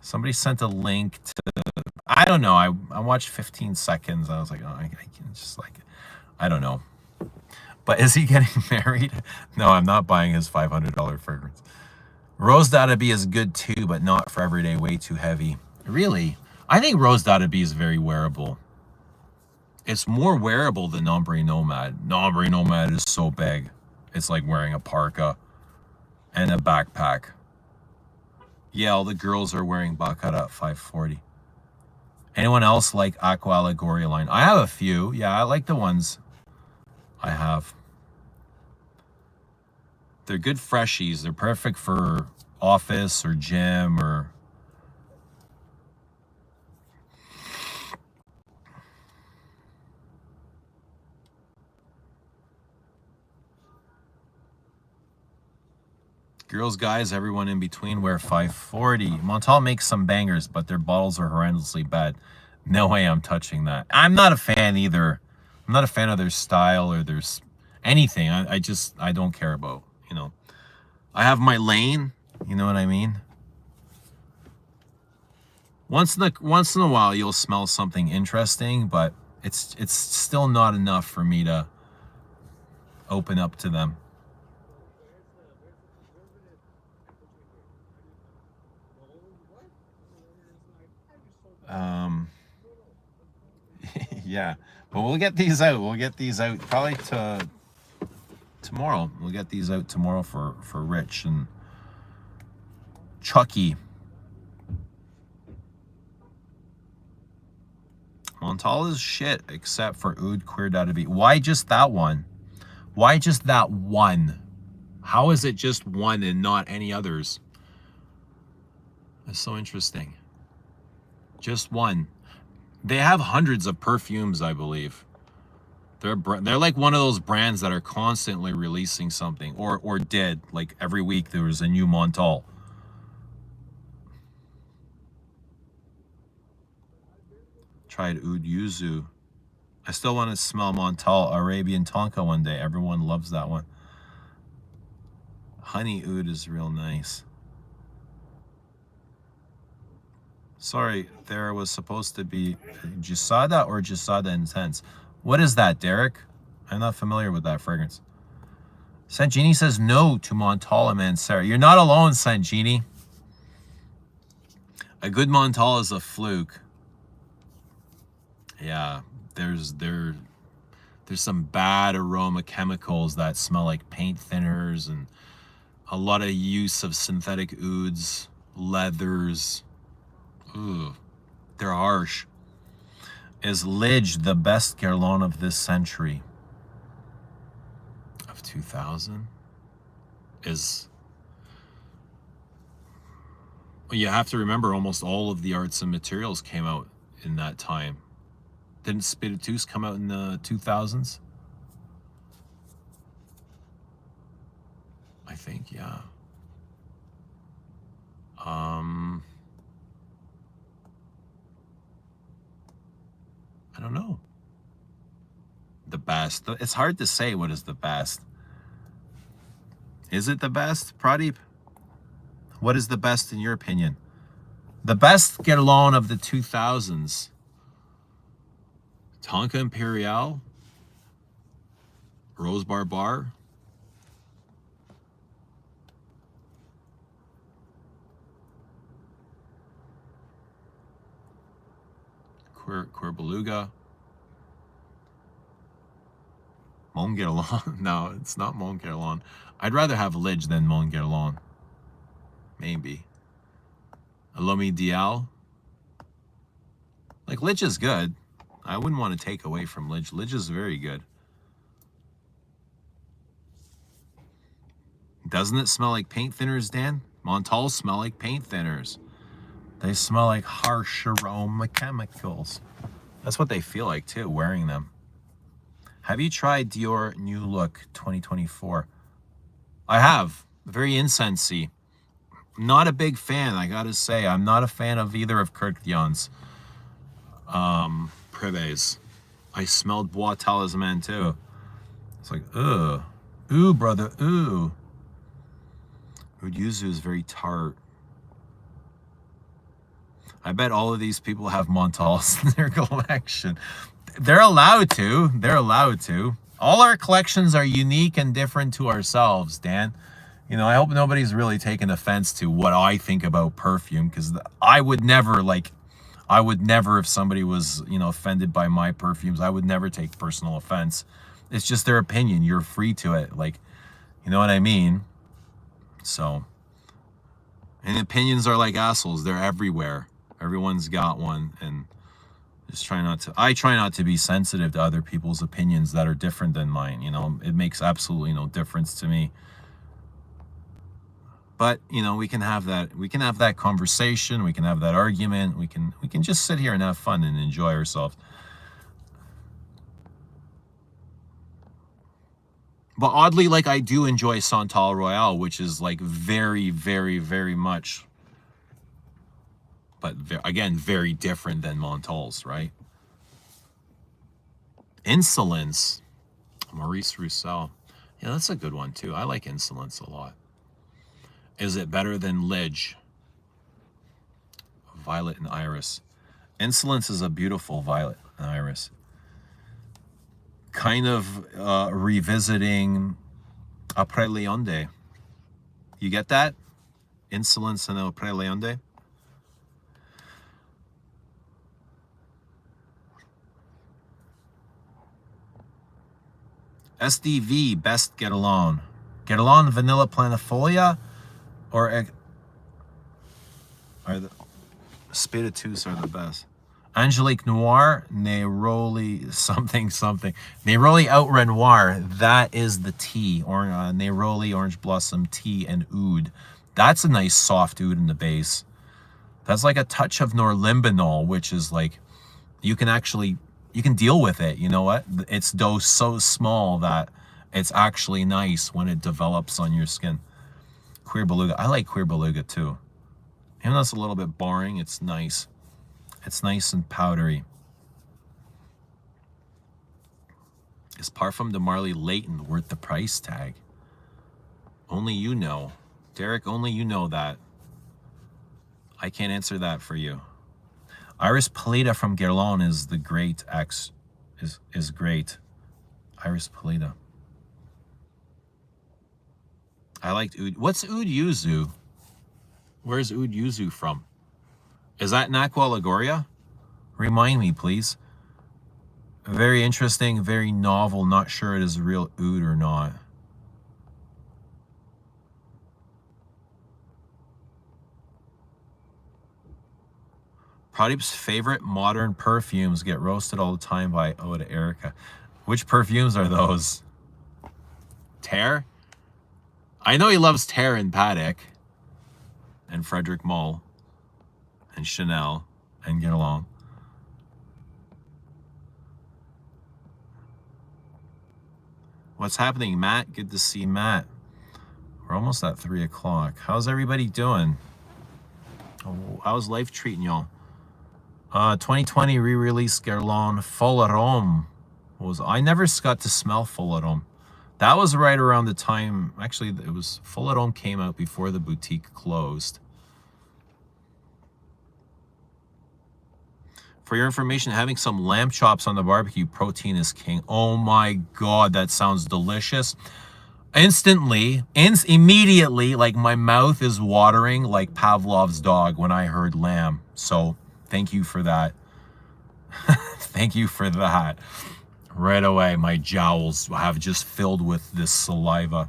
A: Somebody sent a link to, I don't know. I watched 15 seconds. I was like, oh, I can just like, I don't know. But is he getting married? No, I'm not buying his $500 fragrance. Rose d'Arabie is good too, but not for everyday, way too heavy. Really? I think Rose d'Arabie is very wearable. It's more wearable than Nombre Nomad. Nombre Nomad is so big. It's like wearing a parka and a backpack. Yeah, all the girls are wearing Baccarat 540. Anyone else like Aqua Allegoria line? I have a few. Yeah, I like the ones I have. They're good freshies. They're perfect for office or gym or... Girls, guys, everyone in between wear 540. Montal makes some bangers, but their bottles are horrendously bad. No way I'm touching that. I'm not a fan either. I'm not a fan of their style or their anything. I don't care about, you know. I have my lane, you know what I mean? Once in a while you'll smell something interesting, but it's still not enough for me to open up to them. Yeah, but we'll get these out. We'll get these out probably tomorrow. We'll get these out tomorrow for Rich and Chucky. Montal is shit except for Oud Cuir d'Arabie. Why just that one? Why just that one? How is it just one and not any others? That's so interesting. Just one. They have hundreds of perfumes, I believe. They're like one of those brands that are constantly releasing something, or did. Like every week there was a new Montal. Tried Oud Yuzu. I still want to smell Montal Arabian Tonka one day. Everyone loves that one. Honey Oud is real nice. Sorry, there was supposed to be Gisada or Gisada Intense. What is that, Derek? I'm not familiar with that fragrance. Santini says no to Montal and Mansera. You're not alone, Santini. A good Montal is a fluke. Yeah, there's some bad aroma chemicals that smell like paint thinners and a lot of use of synthetic ouds, leathers. Ooh, they're harsh. Is Lidge the best Guerlain of this century? Of 2000? Is... Well, you have to remember almost all of the arts and materials came out in that time. Didn't Spiritus come out in the 2000s? I think, yeah. I don't know. The best. It's hard to say what is the best. Is it the best, Pradeep? What is the best in your opinion? The best Guerlain of the 2000s. Tonka Imperial. Rose Barbar. Cuir Beluga. Mon Guerlain. No, it's not Mon Guerlain. I'd rather have Lidge than Mon Guerlain. Maybe. L'Homme Ideal. Like, Lidge is good. I wouldn't want to take away from Lidge. Lidge is very good. Doesn't it smell like paint thinners, Dan? Montals smell like paint thinners. They smell like harsh aroma chemicals. That's what they feel like too, wearing them. Have you tried Dior New Look 2024? I have. Very incensey. Not a big fan, I gotta say. I'm not a fan of either of Kirk Dion's Privés. I smelled Bois Talisman too. It's like, ugh. Ooh, brother, ooh. Oud Yuzu is very tart. I bet all of these people have Montals in their collection. They're allowed to. They're allowed to. All our collections are unique and different to ourselves, Dan. You know, I hope nobody's really taking offense to what I think about perfume, because I would never, if somebody was, you know, offended by my perfumes, I would never take personal offense. It's just their opinion. You're free to it. Like, you know what I mean? So, and opinions are like assholes. They're everywhere. Everyone's got one, and just I try not to be sensitive to other people's opinions that are different than mine. You know, it makes absolutely no difference to me. But, you know, we can have that conversation, we can have that argument, we can just sit here and have fun and enjoy ourselves. But oddly, like, I do enjoy Santal Royale, which is like very, very, very much, but again, very different than Montals, right? Insolence, Maurice Roussel. Yeah, that's a good one too. I like Insolence a lot. Is it better than Lidge? Violet and Iris. Insolence is a beautiful violet and iris. Kind of revisiting Après Leonde. You get that? Insolence and Après Leonde. SDV, best Guerlain. Guerlain Vanilla Planifolia or the Spiritus are the best. Angelique Noir, Neroli something. Neroli Out Renoir, that is the tea. Or Neroli Orange Blossom Tea and Oud. That's a nice soft oud in the base. That's like a touch of norlimbinol, which is like, you can deal with it. You know what? It's dose so small that it's actually nice when it develops on your skin. Cuir Beluga. I like Cuir Beluga too. Even though it's a little bit boring, it's nice. It's nice and powdery. Is Parfum de Marly Layton worth the price tag? Only you know. Derek, only you know that. I can't answer that for you. Iris Polita from Guerlain is the great is great. Iris Polita. I liked Oud. What's Oud Yuzu? Where's Oud Yuzu from? Is that in Aqua Allegoria? Remind me, please. Very interesting, very novel. Not sure it is real oud or not. Pradeep's favorite modern perfumes get roasted all the time by Oda Erica. Which perfumes are those? Terre? I know he loves Terre and Paddock. And Frederic Malle. And Chanel. And Guerlain. What's happening, Matt? Good to see Matt. We're almost at 3 o'clock. How's everybody doing? Oh, how's life treating y'all? 2020 re-release Guerlain Full Arôme. I never got to smell Full Arôme. That was right around the time, actually, it was Full Arôme came out before the boutique closed. For your information, having some lamb chops on the barbecue, protein is king. Oh my God, that sounds delicious. Immediately, like my mouth is watering like Pavlov's dog when I heard lamb. So thank you for that. Thank you for that. Right away, my jowls have just filled with this saliva.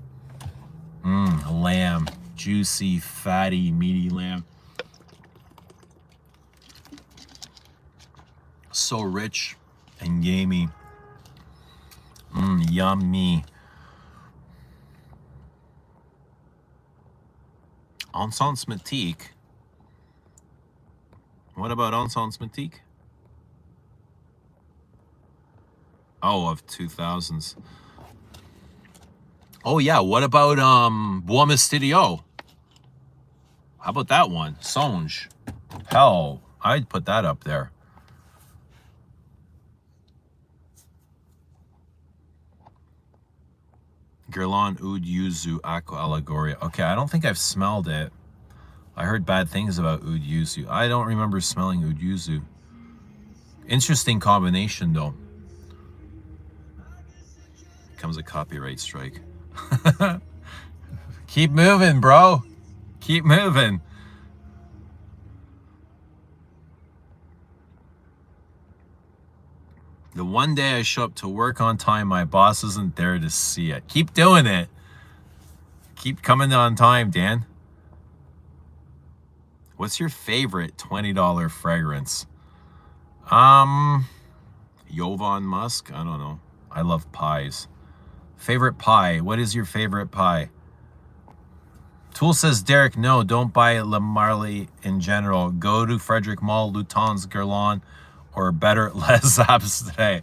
A: Lamb. Juicy, fatty, meaty lamb. So rich and gamey. Yummy. Encens Métique. What about Encens Métique? Oh, of 2000s. Oh yeah, what about Bois Mysterio? How about that one? Songe. Hell, I'd put that up there. Guerlain Oud Yuzu Aqua Allegoria. Okay, I don't think I've smelled it. I heard bad things about Oud Yuzu. I don't remember smelling Oud Yuzu. Interesting combination though. Comes a copyright strike. Keep moving, bro. Keep moving. The one day I show up to work on time, my boss isn't there to see it. Keep doing it. Keep coming on time, Dan. What's your favorite $20 fragrance? Jovan Musk? I don't know. I love pies. Favorite pie? What is your favorite pie? Tool says, Derek, no, don't buy Le Marley in general. Go to Frederick Mall, Louton's Guerlain, or better, Les Abstrait.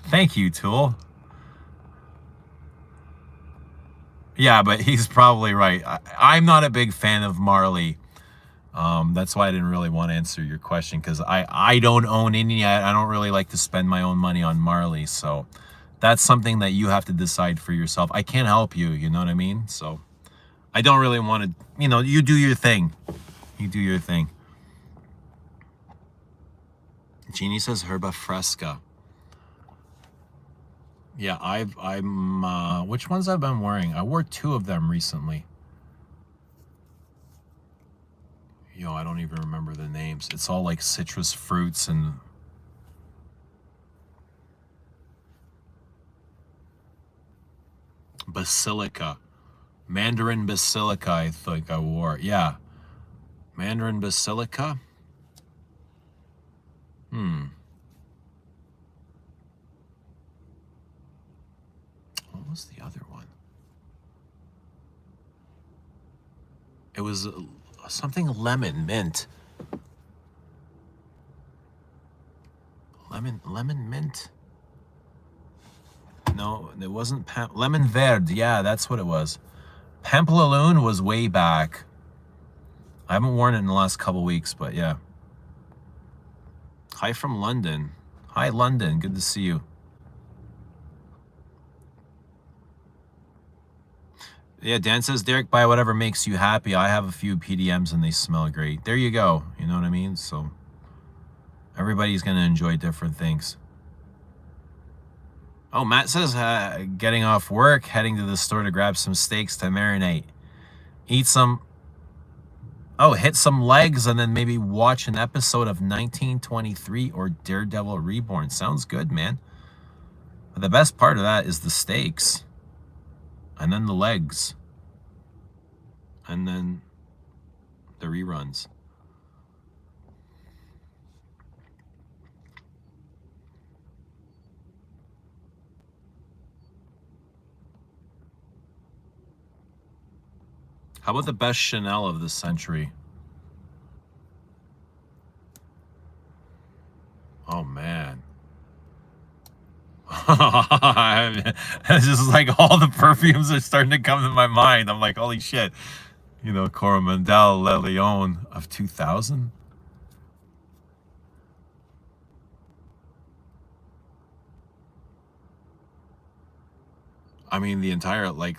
A: Thank you, Tool. Yeah, but he's probably right. I'm not a big fan of Marley. That's why I didn't really want to answer your question, because I don't own any. I don't really like to spend my own money on Marley. So that's something that you have to decide for yourself. I can't help you, you know what I mean? So I don't really want to, you do your thing. You do your thing. Jeannie says Herba Fresca. Yeah, I'm which ones I've been wearing? I wore 2 of them recently. Yo, I don't even remember the names. It's all like citrus fruits and basilica. Mandarin basilica, I think I wore. Yeah. Mandarin basilica. What was the other one? It was something lemon mint. Lemon mint. No, it wasn't lemon verde. Yeah, that's what it was. Pampelune was way back. I haven't worn it in the last couple weeks, but yeah. Hi from London. Hi, London. Good to see you. Yeah, Dan says, Derek, buy whatever makes you happy. I have a few PDMs and they smell great. There you go. You know what I mean? So everybody's going to enjoy different things. Oh, Matt says, getting off work, heading to the store to grab some steaks to marinate. Eat some... Oh, hit some legs and then maybe watch an episode of 1923 or Daredevil Reborn. Sounds good, man. But the best part of that is the steaks. And then the legs. And then the reruns. How about the best Chanel of the century? Oh, man. I It's just like all the perfumes are starting to come to my mind. I'm like, holy shit. You know, Coromandel Le Leon of 2000. I mean, the entire, like,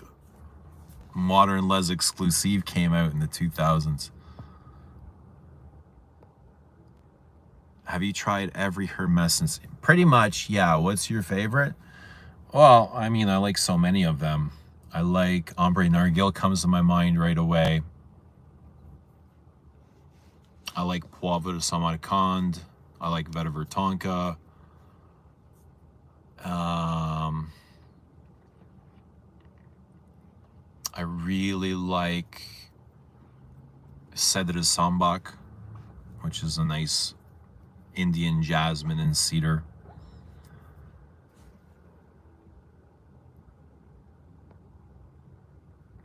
A: Modern Les Exclusive came out in the 2000s. Have you tried every Hermes? Pretty much, yeah. What's your favorite? Well, I mean, I like so many of them. I like Ombre Narguil, comes to my mind right away. I like Poivre de Samarkand. I like Vetiver Tonka. I really like Cedre de Sambac, which is a nice Indian jasmine and cedar.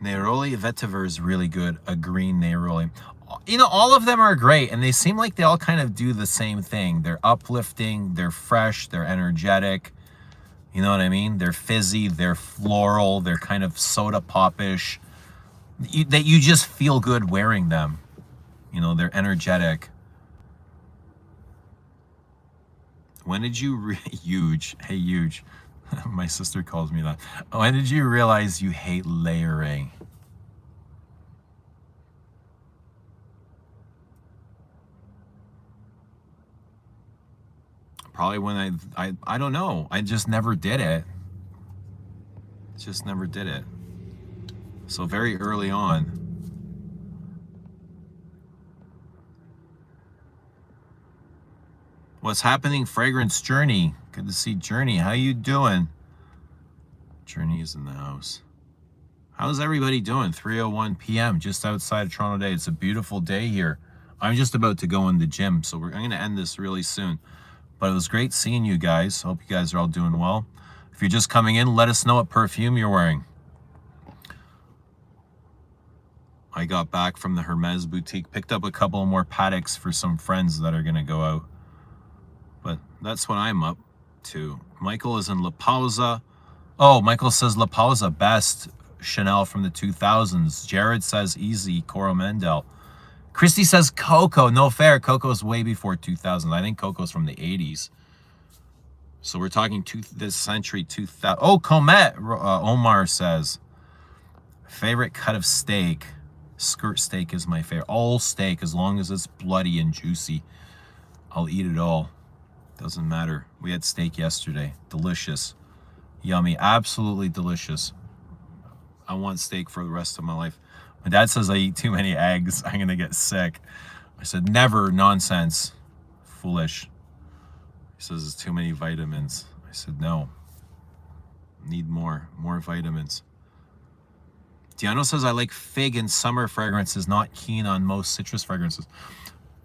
A: Neroli Vetiver is really good. A green Neroli. You know, all of them are great, and they seem like they all kind of do the same thing. They're uplifting, they're fresh, they're energetic. You know what I mean? They're fizzy, they're floral, they're kind of soda pop-ish. That you just feel good wearing them. You know, they're energetic. When did you huge? Hey, huge. My sister calls me that. When did you realize you hate layering? Probably when I don't know. I just never did it. Just never did it. So very early on. What's happening, Fragrance Journey? Good to see Journey. How you doing? Journey is in the house. How's everybody doing? 3:01 p.m. just outside of Toronto Day. It's a beautiful day here. I'm just about to go in the gym, so I'm going to end this really soon. But it was great seeing you guys. Hope you guys are all doing well. If you're just coming in, let us know what perfume you're wearing. I got back from the Hermes boutique, picked up a couple more Paddocks for some friends that are going to go out. But that's what I'm up to. Michael is in La Pausa. Oh, Michael says La Pausa, best Chanel from the 2000s. Jared says easy, Coromandel. Christy says Coco. No fair. Coco's way before 2000. I think Coco's from the 80s. So we're talking this century, 2000. Oh, Comet, Omar says. Favorite cut of steak. Skirt steak is my favorite. All steak, as long as it's bloody and juicy. I'll eat it all. Doesn't matter. We had steak yesterday. Delicious. Yummy. Absolutely delicious. I want steak for the rest of my life. My dad says I eat too many eggs. I'm going to get sick. I said, never. Nonsense. Foolish. He says it's too many vitamins. I said, no. Need more. More vitamins. Diano says I like fig and summer fragrances, not keen on most citrus fragrances.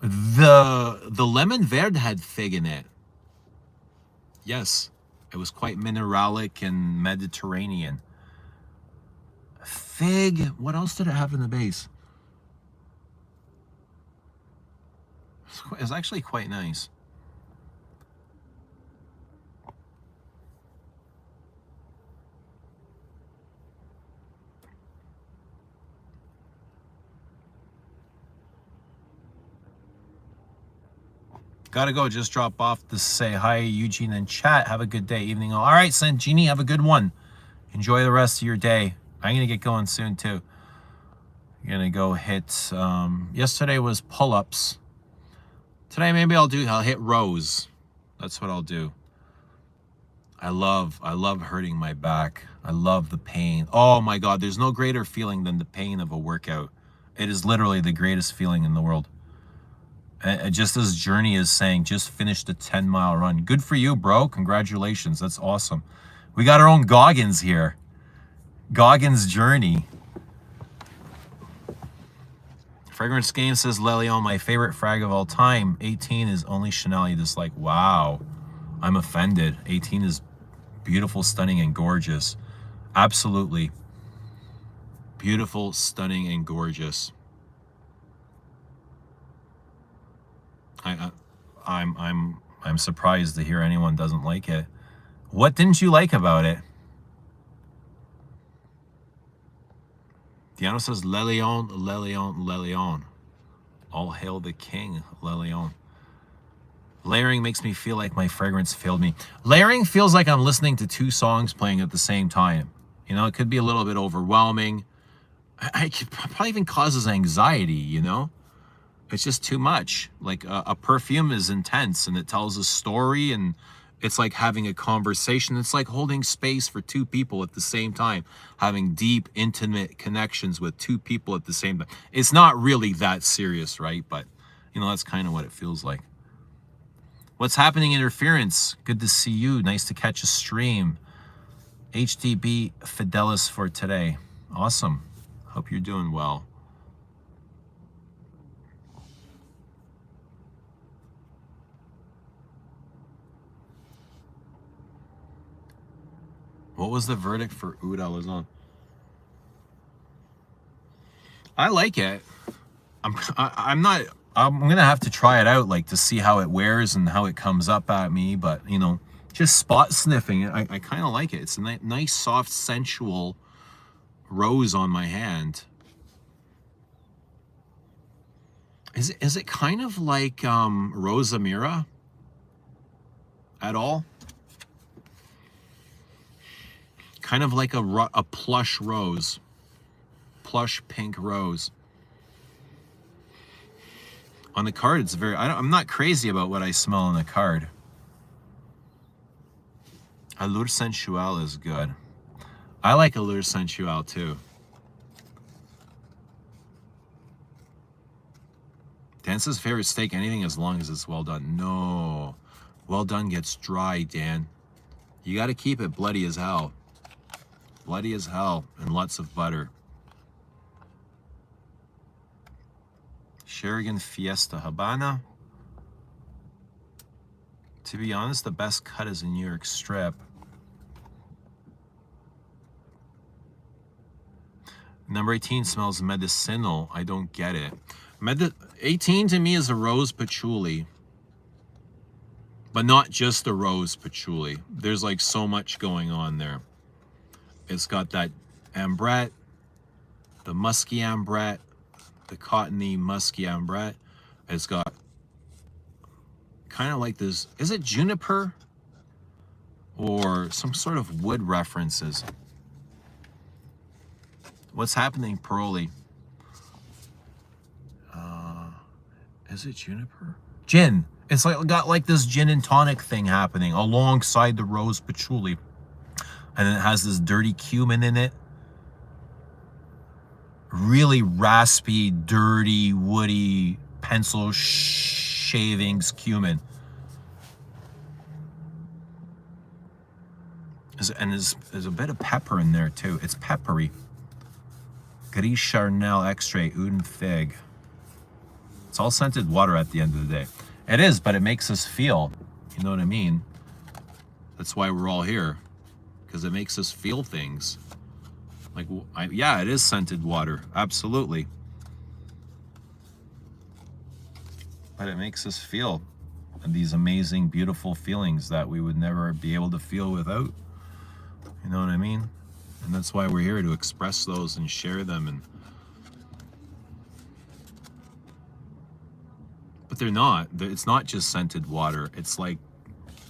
A: The Lemon Verde had fig in it. Yes. It was quite mineralic and Mediterranean. Fig. What else did it have in the base? It's actually quite nice. Gotta go. Just drop off to say hi, Eugene, and chat. Have a good day, evening. All right, Santini, have a good one. Enjoy the rest of your day. I'm gonna get going soon too. I'm gonna go hit. Yesterday was pull-ups. Today maybe I'll hit rows. That's what I'll do. I love hurting my back. I love the pain. Oh my God, there's no greater feeling than the pain of a workout. It is literally the greatest feeling in the world. And just as Journey is saying, just finished a 10-mile run. Good for you, bro. Congratulations. That's awesome. We got our own Goggins here. Goggins Journey. Fragrance Game says, Lelion, my favorite frag of all time. 18 is only Chanel you dislike. Wow. I'm offended. 18 is beautiful, stunning, and gorgeous. Absolutely. Beautiful, stunning, and gorgeous. I'm surprised to hear anyone doesn't like it. What didn't you like about it? Diana says, Le Lion, Le Lion, Le Lion. All hail the king, Le Lion. Layering makes me feel like my fragrance failed me. Layering feels like I'm listening to 2 songs playing at the same time. You know, it could be a little bit overwhelming. It probably even causes anxiety, you know? It's just too much. Like a perfume is intense and it tells a story, and it's like having a conversation. It's like holding space for 2 people at the same time, having deep, intimate connections with 2 people at the same time. It's not really that serious, right? But, you know, that's kind of what it feels like. What's happening, Interference? Good to see you. Nice to catch a stream. HDB Fidelis for today. Awesome. Hope you're doing well. What was the verdict for Oud Alazan? I like it. I'm gonna have to try it out, like, to see how it wears and how it comes up at me. But, you know, just spot sniffing, I kind of like it. It's a nice, soft, sensual rose on my hand. Is it kind of like Rosa Mira at all? Kind of like a plush rose, plush pink rose. On the card, it's very, I'm not crazy about what I smell on the card. Allure Sensuelle is good. I like Allure Sensuelle too. Dan's favorite steak, anything as long as it's well done. No, well done gets dry, Dan. You got to keep it bloody as hell. Bloody as hell, and lots of butter. Sheridan Fiesta Habana. To be honest, the best cut is a New York strip. Number 18 smells medicinal. I don't get it. 18 to me is a rose patchouli. But not just a rose patchouli. There's like so much going on there. It's got that ambrette, the musky ambrette, the cottony musky ambrette. It's got kind of like this, is it juniper? Or some sort of wood references. What's happening, Pearly? Is it juniper? Gin. It's like got like this gin and tonic thing happening alongside the rose patchouli. And then it has this dirty cumin in it. Really raspy, dirty, woody, pencil shavings cumin. And there's a bit of pepper in there too. It's peppery. Gris Charnel Extrait, Oud and Fig. It's all scented water at the end of the day. It is, but it makes us feel. You know what I mean? That's why we're all here. Because it makes us feel things. Like, yeah, it is scented water. Absolutely. But it makes us feel these amazing, beautiful feelings that we would never be able to feel without. You know what I mean? And that's why we're here, to express those and share them. And but they're not. It's not just scented water. It's like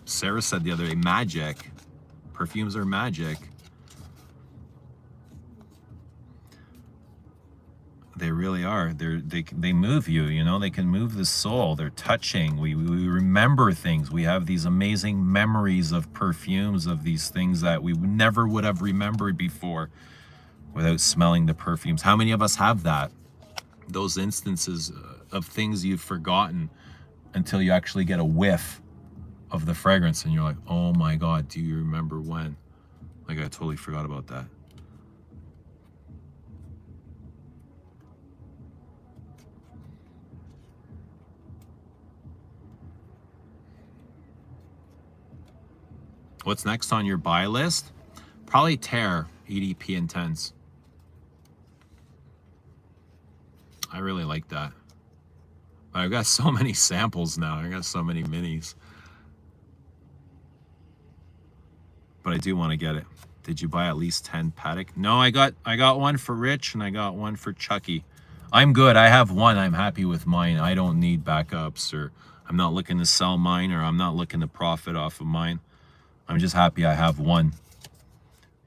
A: Sarah said the other day, magic. Perfumes are magic. They really are. They move you, you know, they can move the soul. They're touching. We remember things. We have these amazing memories of perfumes, of these things that we never would have remembered before without smelling the perfumes. How many of us have that? Those instances of things you've forgotten until you actually get a whiff of the fragrance and you're like, oh my God, do you remember when? Like, I totally forgot about that. What's next on your buy list? Probably Terre EDP Intense. I really like that. I've got so many samples now. I got so many minis. But I do want to get it. Did you buy at least 10 Paddock? No, I got one for Rich and I got one for Chucky. I'm good. I have one. I'm happy with mine. I don't need backups, or I'm not looking to sell mine, or I'm not looking to profit off of mine. I'm just happy I have one.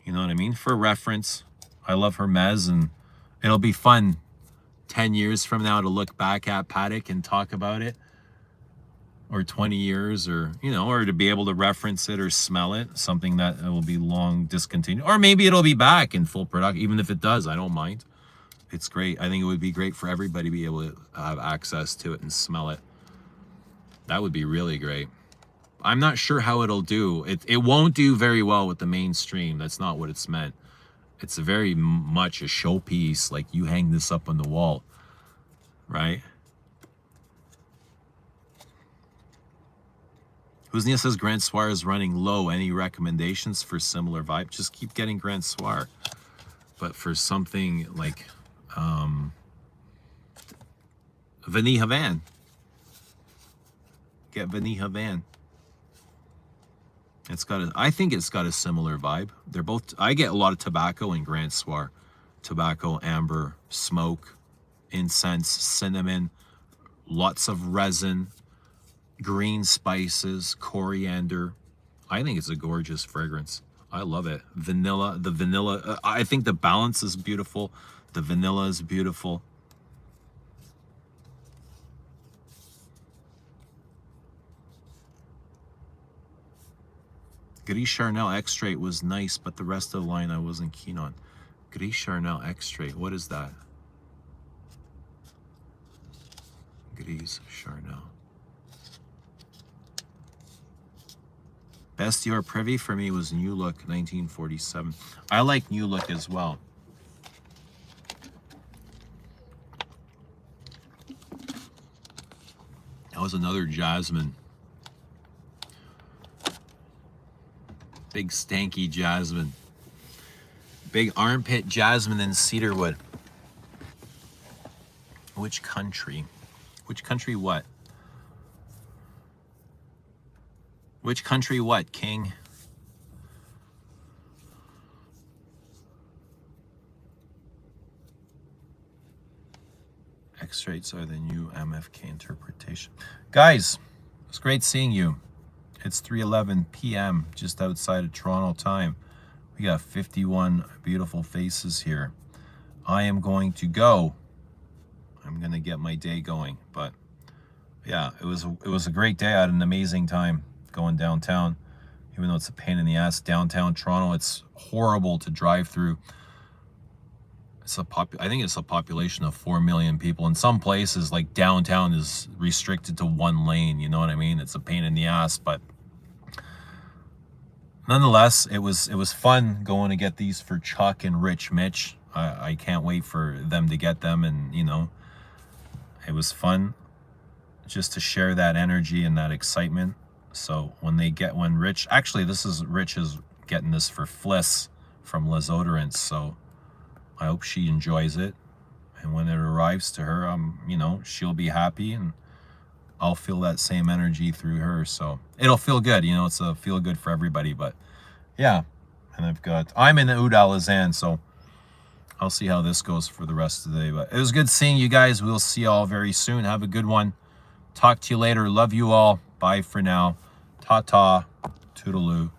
A: You know what I mean? For reference, I love Hermes, and it'll be fun 10 years from now to look back at Paddock and talk about it, or 20 years, or, you know, or to be able to reference it or smell it, something that will be long discontinued, or maybe it'll be back in full production. Even if it does, I don't mind. It's great. I think it would be great for everybody to be able to have access to it and smell it. That would be really great. I'm not sure how it'll do. It won't do very well with the mainstream. That's not what it's meant. It's very much a showpiece, like you hang this up on the wall, right? Husnia says Grand Soir is running low. Any recommendations for similar vibe? Just keep getting Grand Soir. But for something like Vanille Havan, get Vanille Havan. It's got I think it's got a similar vibe. They're both, I get a lot of tobacco in Grand Soir. Tobacco, amber, smoke, incense, cinnamon, lots of resin, green spices, coriander. I think it's a gorgeous fragrance. I love it. Vanilla, the vanilla, I think the balance is beautiful. The vanilla is beautiful. Gris Charnel Extrait was nice, but the rest of the line I wasn't keen on. Gris Charnel Extrait, what is that? Gris Charnel. Best Dior Privy for me was New Look 1947. I like New Look as well. That was another jasmine. Big stanky jasmine. Big armpit jasmine and cedarwood. Which country? Which country what? Which country what, King? Extracts are the new MFK interpretation. Guys, it's great seeing you. It's 3:11 p.m. just outside of Toronto time. We got 51 beautiful faces here. I am going to go. I'm going to get my day going. But yeah, it was a great day. I had an amazing time going downtown, even though it's a pain in the ass. Downtown Toronto, it's horrible to drive through. I think it's a population of 4 million people. In some places, like downtown is restricted to one lane. You know what I mean? It's a pain in the ass, but nonetheless, it was fun going to get these for Chuck and Rich Mitch. I can't wait for them to get them, and you know, it was fun just to share that energy and that excitement. So when Rich, actually Rich is getting this for Fliss from Les Odorants, so I hope she enjoys it, and when it arrives to her, you know, she'll be happy, and I'll feel that same energy through her. So it'll feel good, you know, it's a feel good for everybody. But yeah, and I'm in Oud Alazan, so I'll see how this goes for the rest of the day. But it was good seeing you guys. We'll see you all very soon. Have a good one. Talk to you later. Love you all. Bye for now. Ta-ta. Toodaloo.